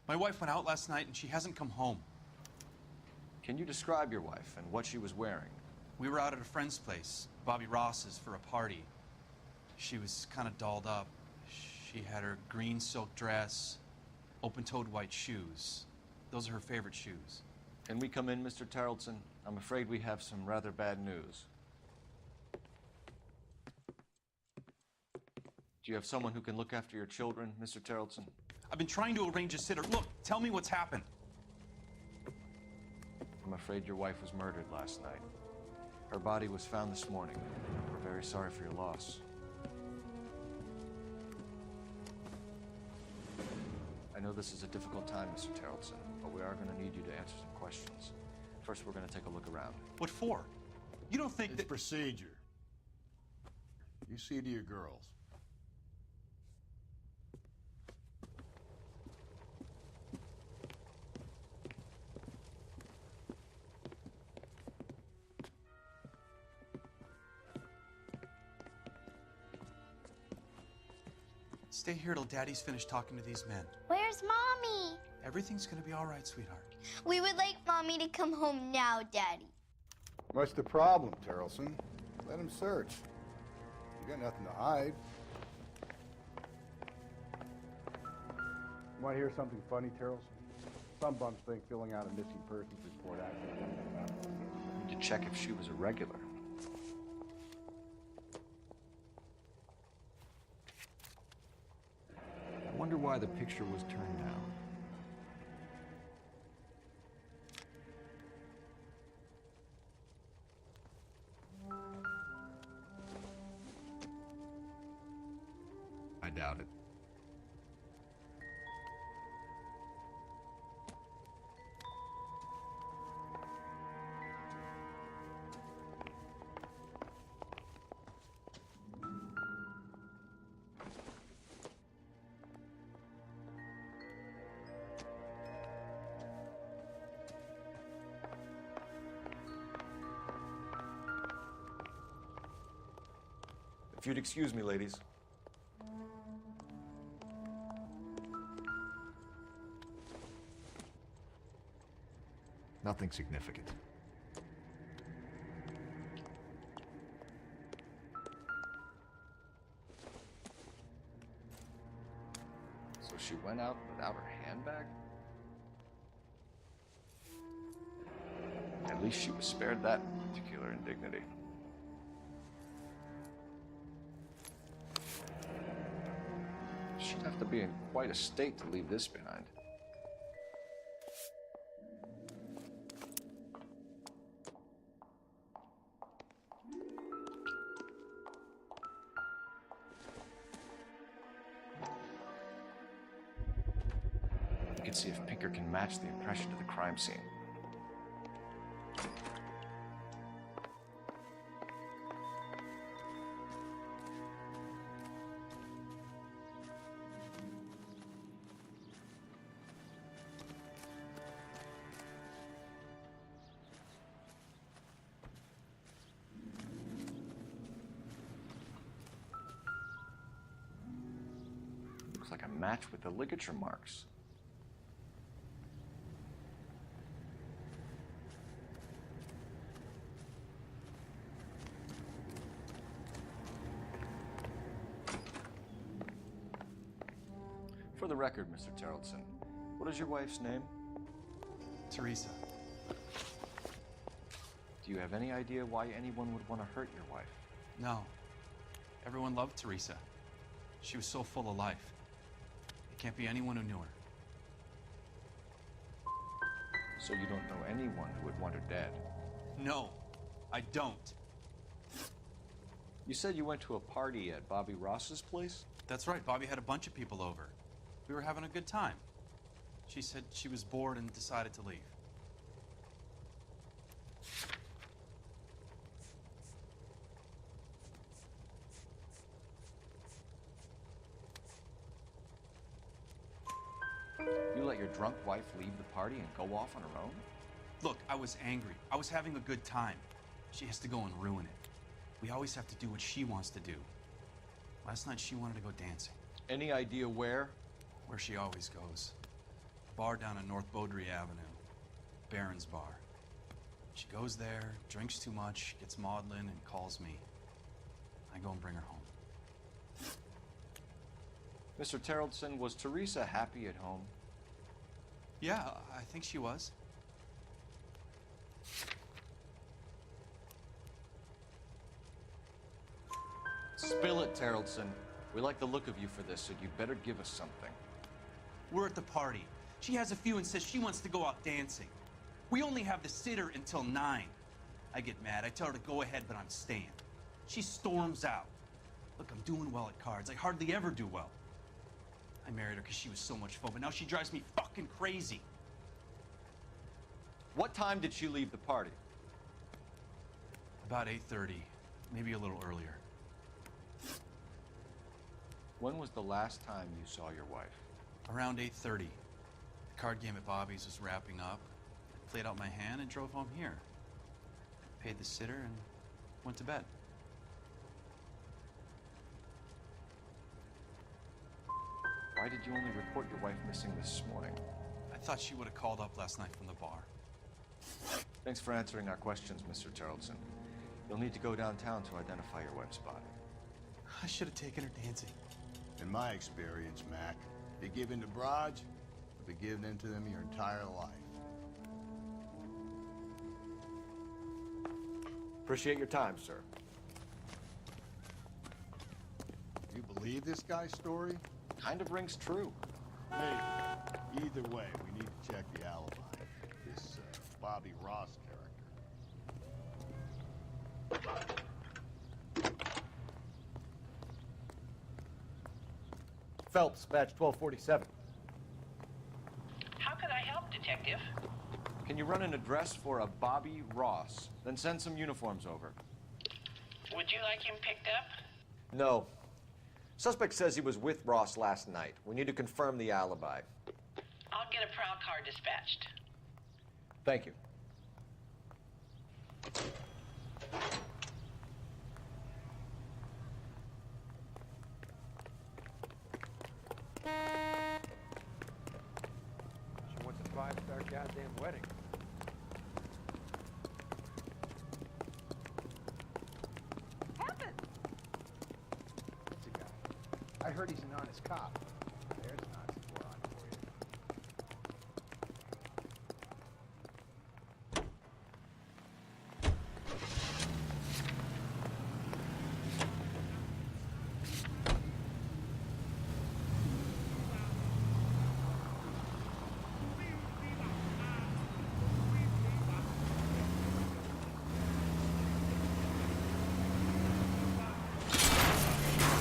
My wife went out last night and she hasn't come home. Can you describe your wife and what she was wearing? We were out at a friend's place, Bobby Ross's, for a party. She was kind of dolled up. She had her green silk dress, open-toed white shoes. Those are her favorite shoes. Can we come in, Mr. Tarleton? I'm afraid we have some rather bad news. Do you have someone who can look after your children, Mr. Tarleton? I've been trying to arrange a sitter. Look, tell me what's happened. I'm afraid your wife was murdered last night. Her body was found this morning. We're very sorry for your loss. I know this is a difficult time, Mr. Tarleton, but we are going to need you to answer some questions. First, we're going to take a look around. What for? You don't think it's procedure. You see to your girls. Stay here till Daddy's finished talking to these men. Where's Mommy? Everything's gonna be all right, sweetheart. We would like Mommy to come home now, Daddy. What's the problem, Terrelson? Let him search. You got nothing to hide. Want to hear something funny, Terrelson? Some bums think filling out a missing persons report actually. We need to check if she was a regular. I wonder why the picture was turned down. I doubt it. If you'd excuse me, ladies. Nothing significant. So she went out without her handbag? At least she was spared that particular indignity. She'd have to be in quite a state to leave this behind. We can see if Pinker can match the impression to the crime scene. Looks like a match with the ligature marks. For the record, Mr. Terrellson, what is your wife's name? Teresa. Do you have any idea why anyone would want to hurt your wife? No. Everyone loved Teresa. She was so full of life. It can't be anyone who knew her. So you don't know anyone who would want her dead? No, I don't. You said you went to a party at Bobby Ross's place? That's right. Bobby had a bunch of people over. We were having a good time. She said she was bored and decided to leave. You let your drunk wife leave the party and go off on her own? Look, I was angry. I was having a good time. She has to go and ruin it. We always have to do what she wants to do. Last night she wanted to go dancing. Any idea where? Where she always goes. Bar down on North Beaudry Avenue. Barron's Bar. She goes there, drinks too much, gets maudlin, and calls me. I go and bring her home. Mr. Terrellson, was Teresa happy at home? Yeah, I think she was. Spill it, Terrellson. We like the look of you for this, so you better give us something. We're at the party. She has a few and says she wants to go out dancing. We only have the sitter until 9. I get mad. I tell her to go ahead, but I'm staying. She storms out. Look, I'm doing well at cards. I hardly ever do well. I married her because she was so much fun, but now she drives me fucking crazy. What time did she leave the party? About 8:30, maybe a little earlier. When was the last time you saw your wife? Around 8:30. The card game at Bobby's was wrapping up. I played out my hand and drove home here. Paid the sitter and went to bed. Why did you only report your wife missing this morning? I thought she would have called up last night from the bar. Thanks for answering our questions, Mr. Terrellson. You'll need to go downtown to identify your wife's body. I should have taken her dancing. In my experience, Mac, if you give in to broads, you'll be giving in to them your entire life. Appreciate your time, sir. You believe this guy's story? Kind of rings true. Maybe. Either way, we need to check the alibi. This Bobby Ross character. Phelps, badge 1247. How can I help, Detective? Can you run an address for a Bobby Ross? Then send some uniforms over. Would you like him picked up? No. Suspect says he was with Ross last night. We need to confirm the alibi. I'll get a prowl car dispatched. Thank you. She wants a 5-star goddamn wedding. I heard he's an honest cop. There's Nazi moron for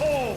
you. Oh!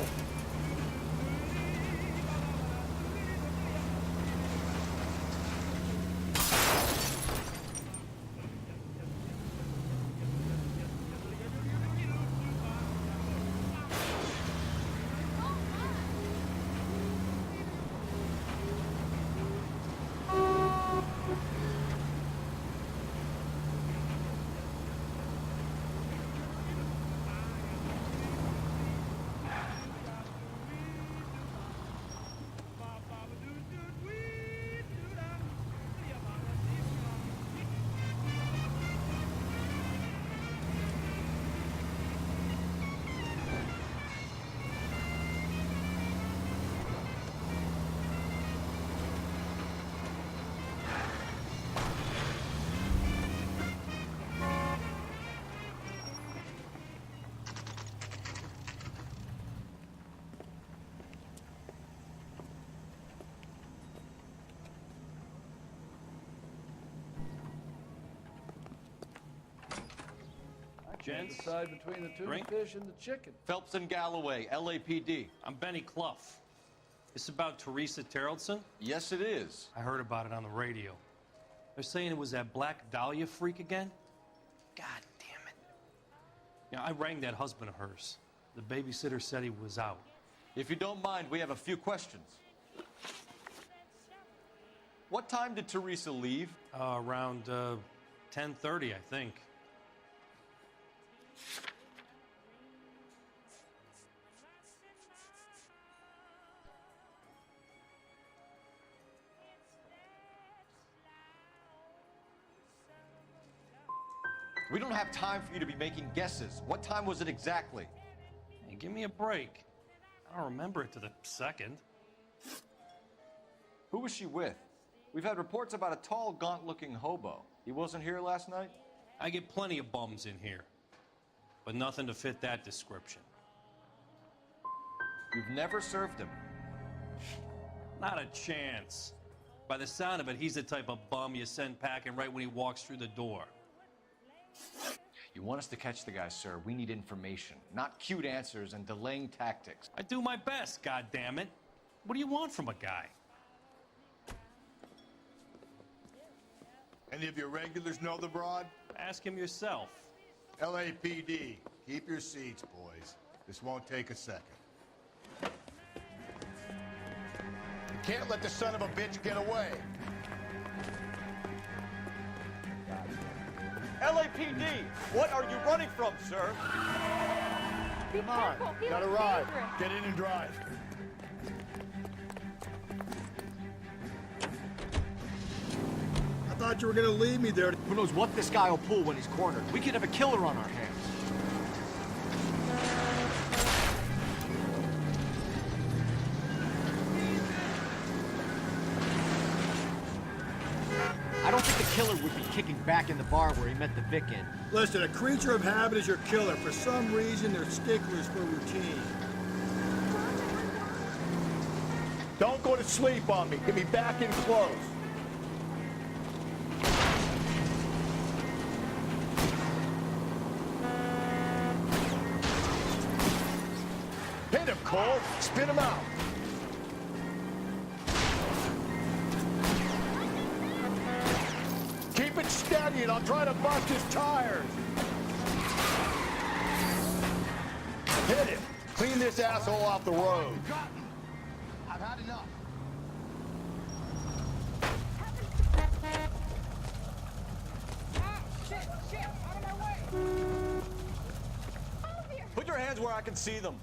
Gents, decide between the two drink? fish and the chicken. Phelps and Galloway, LAPD. I'm Benny Clough. This about Teresa Terrellson? Yes, it is. I heard about it on the radio. They're saying it was that Black Dahlia freak again? God damn it. Yeah, I rang that husband of hers. The babysitter said he was out. If you don't mind, we have a few questions. What time did Teresa leave? Around 10:30, I think. We don't have time for you to be making guesses. What time was it exactly? Hey, give me a break. I don't remember it to the second. Who was she with? We've had reports about a tall, gaunt-looking hobo. He wasn't here last night? I get plenty of bums in here, but nothing to fit that description. You've never served him? Not a chance. By the sound of it, he's the type of bum you send packing right when he walks through the door. You want us to catch the guy, sir. We need information, not cute answers and delaying tactics. I do my best, goddammit. What do you want from a guy? Any of your regulars know the broad? Ask him yourself. LAPD, keep your seats, boys. This won't take a second. You can't let the son of a bitch get away. LAPD, what are you running from, sir? Come on, got a ride. Get in and drive. I thought you were gonna leave me there. Who knows what this guy will pull when he's cornered? We could have a killer on our hands. I don't think the killer would be kicking back in the bar where he met the Vic in. Listen, a creature of habit is your killer. For some reason, they're sticklers for routine. Don't go to sleep on me. Get me back in close. Hit him, Cole. Spin him out. Keep it steady and I'll try to bust his tires. Hit him. Clean this asshole off the road. I've had enough. Put your hands where I can see them.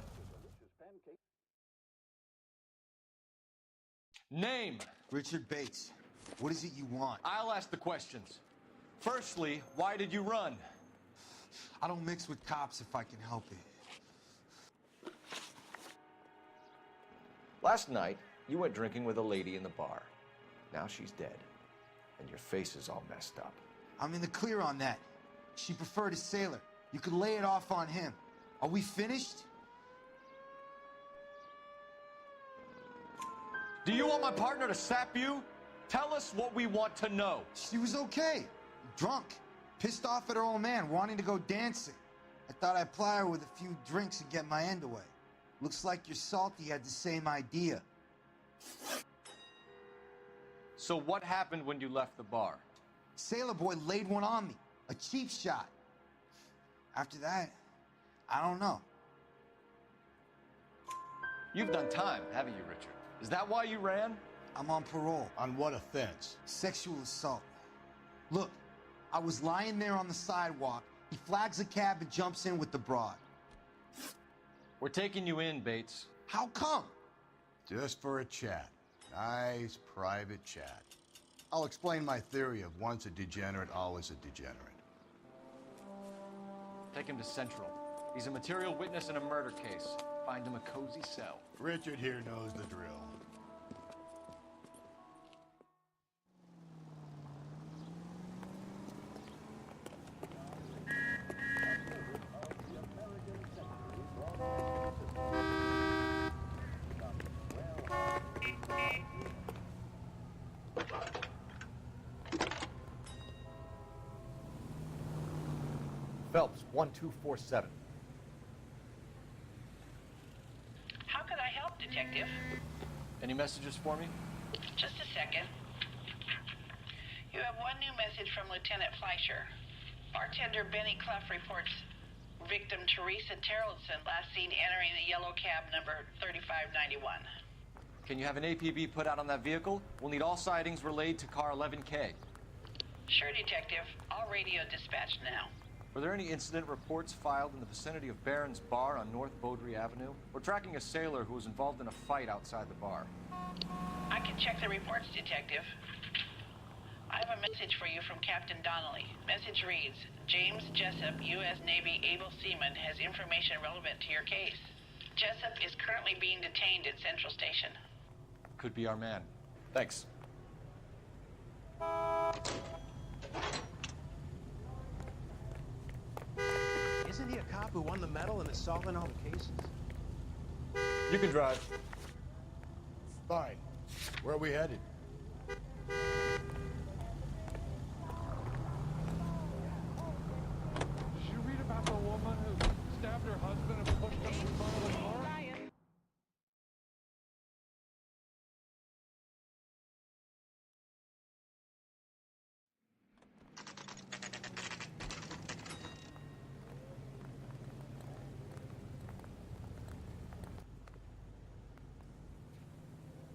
Name. Richard Bates. What is it you want? I'll ask the questions. Firstly, why did you run? I don't mix with cops if I can help it. Last night, you went drinking with a lady in the bar. Now she's dead, and your face is all messed up. I'm in the clear on that. She preferred a sailor. You could lay it off on him. Are we finished? Do you want my partner to sap you? Tell us what we want to know. She was okay. Drunk. Pissed off at her old man, wanting to go dancing. I thought I'd ply her with a few drinks and get my end away. Looks like your Salty had the same idea. So what happened when you left the bar? Sailor boy laid one on me. A cheap shot. After that, I don't know. You've done time, haven't you, Richard? Is that why you ran? I'm on parole. On what offense? Sexual assault. Look, I was lying there on the sidewalk. He flags a cab and jumps in with the broad. We're taking you in, Bates. How come? Just for a chat. Nice private chat. I'll explain my theory of once a degenerate, always a degenerate. Take him to Central. He's a material witness in a murder case. Find him a cozy cell. Richard here knows the drill. Phelps, 1247. How could I help, Detective? Any messages for me? Just a second. You have one new message from Lieutenant Fleischer. Bartender Benny Clough reports victim Teresa Terrellson last seen entering the yellow cab number 3591. Can you have an APB put out on that vehicle? We'll need all sightings relayed to car 11K. Sure, Detective. All radio dispatched now. Were there any incident reports filed in the vicinity of Barron's Bar on North Beaudry Avenue? We're tracking a sailor who was involved in a fight outside the bar. I can check the reports, Detective. I have a message for you from Captain Donnelly. Message reads, James Jessup, U.S. Navy able seaman, has information relevant to your case. Jessup is currently being detained at Central Station. Could be our man. Thanks. Isn't he a cop who won the medal and is solving all the cases? You can drive. Fine. Where are we headed? Did you read about the woman who stabbed her husband and pushed him in front of the car?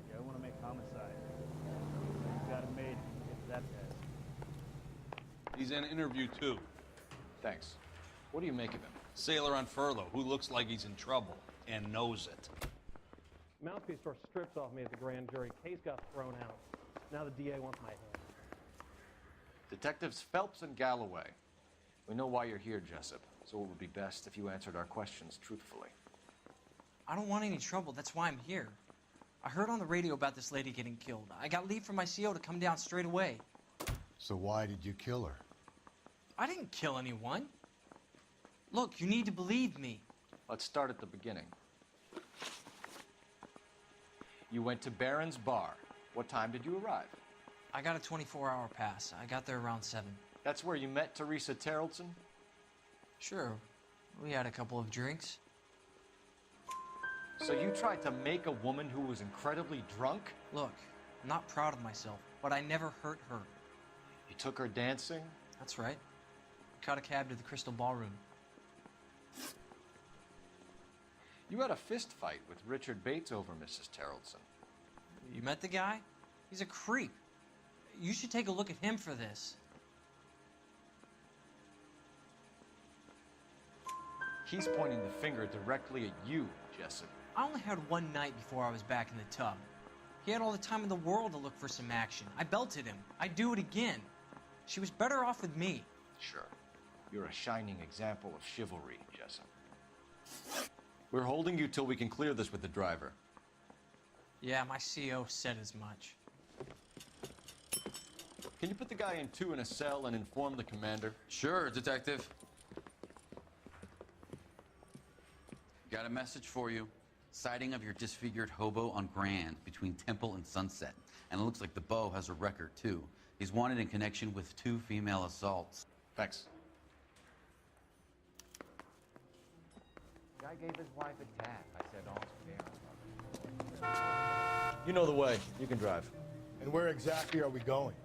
Yeah, I want to make homicide. You got it made. Get that test. He's in interview too. Thanks. What do you make of him? Sailor on furlough who looks like he's in trouble and knows it. Mouthpiece tore strips off me at the grand jury. Case got thrown out. Now the DA wants my head. Detectives Phelps and Galloway. We know why you're here, Jessup, so it would be best if you answered our questions truthfully. I don't want any trouble. That's why I'm here. I heard on the radio about this lady getting killed. I got leave from my CO to come down straight away. So why did you kill her? I didn't kill anyone. Look, you need to believe me. Let's start at the beginning. You went to Barron's Bar. What time did you arrive? I got a 24-hour pass. I got there around 7. That's where you met Teresa Terrellson? Sure. We had a couple of drinks. So you tried to make a woman who was incredibly drunk? Look, I'm not proud of myself, but I never hurt her. You took her dancing? That's right. Caught a cab to the Crystal Ballroom. You had a fist fight with Richard Bates over Mrs. Terrellson. You met the guy? He's a creep. You should take a look at him for this. He's pointing the finger directly at you, Jessup. I only had one night before I was back in the tub. He had all the time in the world to look for some action. I belted him. I'd do it again. She was better off with me. Sure. You're a shining example of chivalry, Jessup. We're holding you till we can clear this with the driver. Yeah, my CO said as much. Can you put the guy in 2 in a cell and inform the commander? Sure, Detective. Got a message for you. Sighting of your disfigured hobo on Grand between Temple and Sunset. And it looks like the Beau has a record, too. He's wanted in connection with 2 female assaults. Thanks. Guy gave his wife a tap. I said, all's fair. You know the way. You can drive. And where exactly are we going?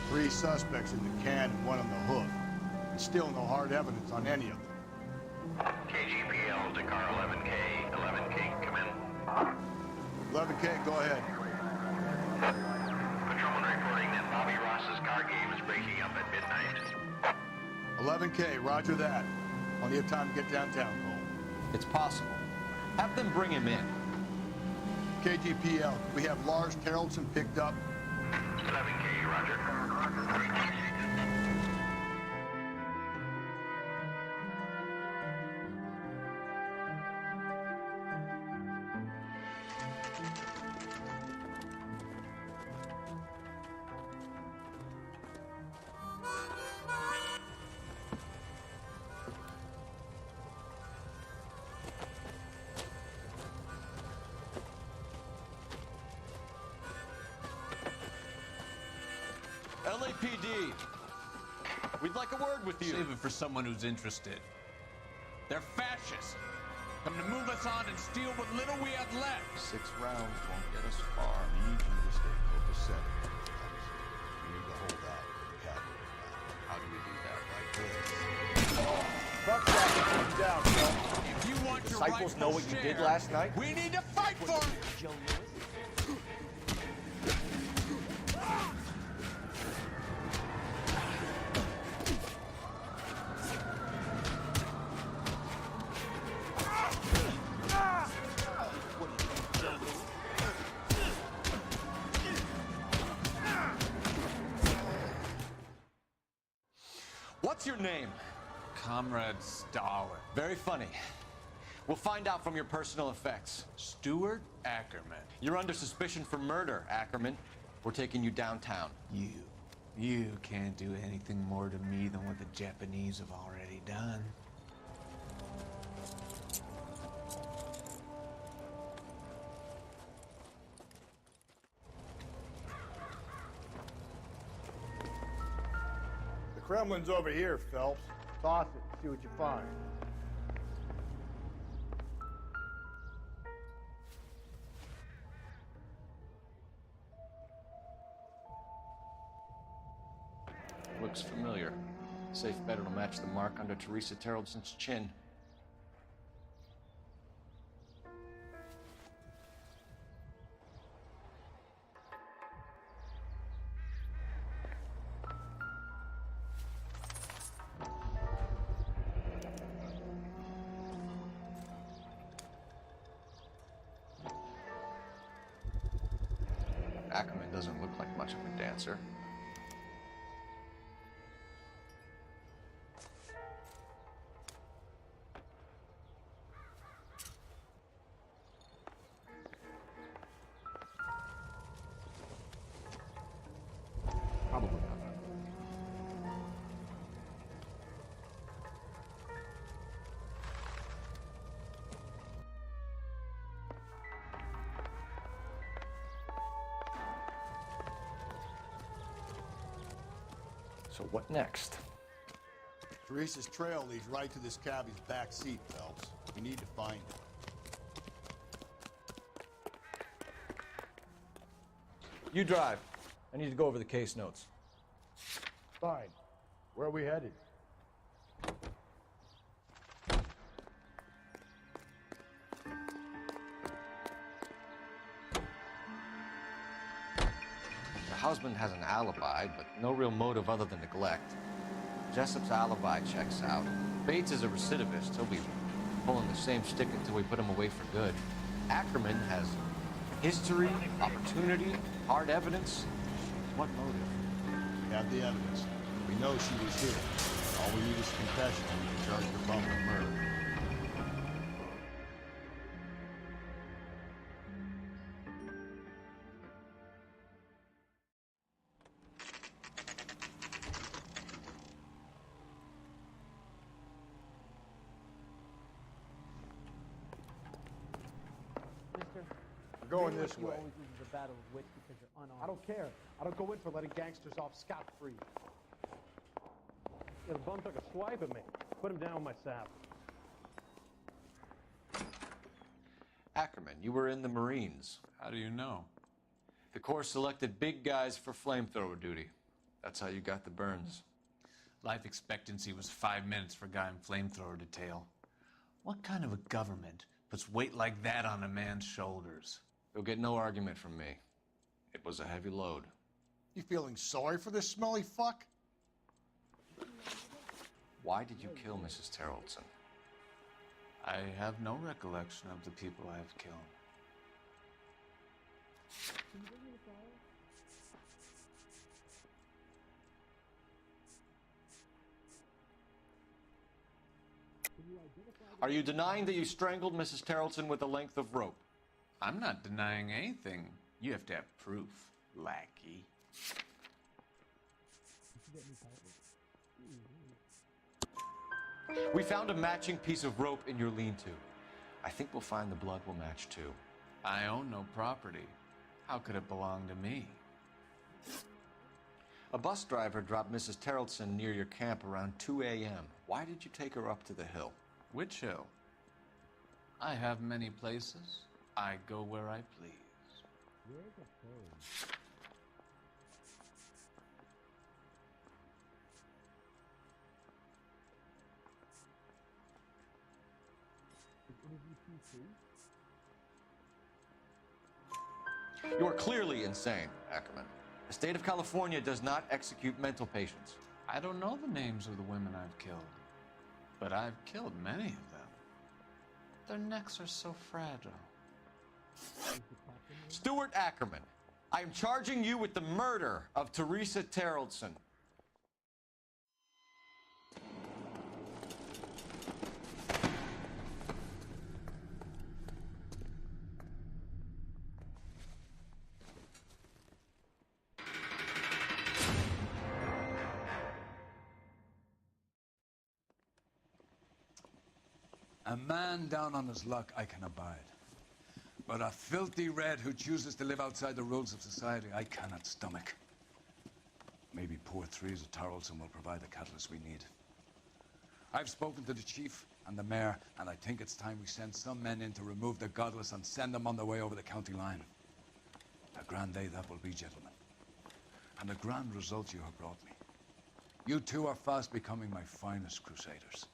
Three suspects in the can and 1 on the hook. And still no hard evidence on any of them. KGPL to car 11K. 11K, come in. 11K, go ahead. Patrolman reporting that Bobby Ross's car game is breaking up at midnight. 11K, roger that. Plenty of time to get downtown, Cole. It's possible. Have them bring him in. KGPL, we have Lars Terrellson picked up. 11K, roger. LAPD. We'd like a word with you. Save it for someone who's interested. They're fascists. Come to move us on and steal what little we have left. 6 rounds won't get us far. We need you to stay copacetic. We need to hold out for the capital. How do we do that? Like this. Buck that down, Phil. If you want your Disciples rightful know what you did share, last night? we need to fight for it. Joe Lewis? What's your name? Comrade Stalin. Very funny. We'll find out from your personal effects. Stuart Ackerman. You're under suspicion for murder, Ackerman. We're taking you downtown. You can't do anything more to me than what the Japanese have already done. The Kremlin's over here, Phelps. Toss it and see what you find. Looks familiar. Safe bet it'll match the mark under Teresa Terreldson's chin. Ackerman doesn't look like much of a dancer. Probably not. So what next? Teresa's trail leads right to this cabbie's back seat, Phelps. We need to find it. You drive. I need to go over the case notes. Fine. Where are we headed? Her husband has an alibi, but no real motive other than neglect. Jessup's alibi checks out. Bates is a recidivist. He'll be pulling the same stick until we put him away for good. Ackerman has history, opportunity, hard evidence. What motive? We have the evidence. We know she was here. All we need is a confession, and we can charge her bum with murder. We're going this way. Always loses a battle of wits because you're unarmed. I don't care. I don't go in for letting gangsters off scot-free. Yeah, the bum took a swipe at me. Put him down with my sap. Ackerman, you were in the Marines. How do you know? The Corps selected big guys for flamethrower duty. That's how you got the burns. Life expectancy was 5 minutes for a guy in flamethrower detail. What kind of a government puts weight like that on a man's shoulders? You'll get no argument from me. It was a heavy load. You feeling sorry for this smelly fuck? Why did you kill Mrs. Terrellson? I have no recollection of the people I have killed. Are you denying that you strangled Mrs. Terrellson with a length of rope? I'm not denying anything. You have to have proof, lackey. We found a matching piece of rope in your lean-to. I think we'll find the blood will match too. I own no property. How could it belong to me? A bus driver dropped Mrs. Terrellson near your camp around 2 a.m. Why did you take her up to the hill? Which hill? I have many places. I go where I please. Where's the phone? You are clearly insane, Ackerman. The state of California does not execute mental patients. I don't know the names of the women I've killed, but I've killed many of them. Their necks are so fragile. Stuart Ackerman, I am charging you with the murder of Teresa Terrellson. A man down on his luck I can abide. But a filthy red who chooses to live outside the rules of society, I cannot stomach. Maybe poor Teresa Terrellson will provide the catalyst we need. I've spoken to the chief and the mayor, and I think it's time we send some men in to remove the godless and send them on their way over the county line. A grand day that will be, gentlemen. And a grand result you have brought me. You two are fast becoming my finest crusaders.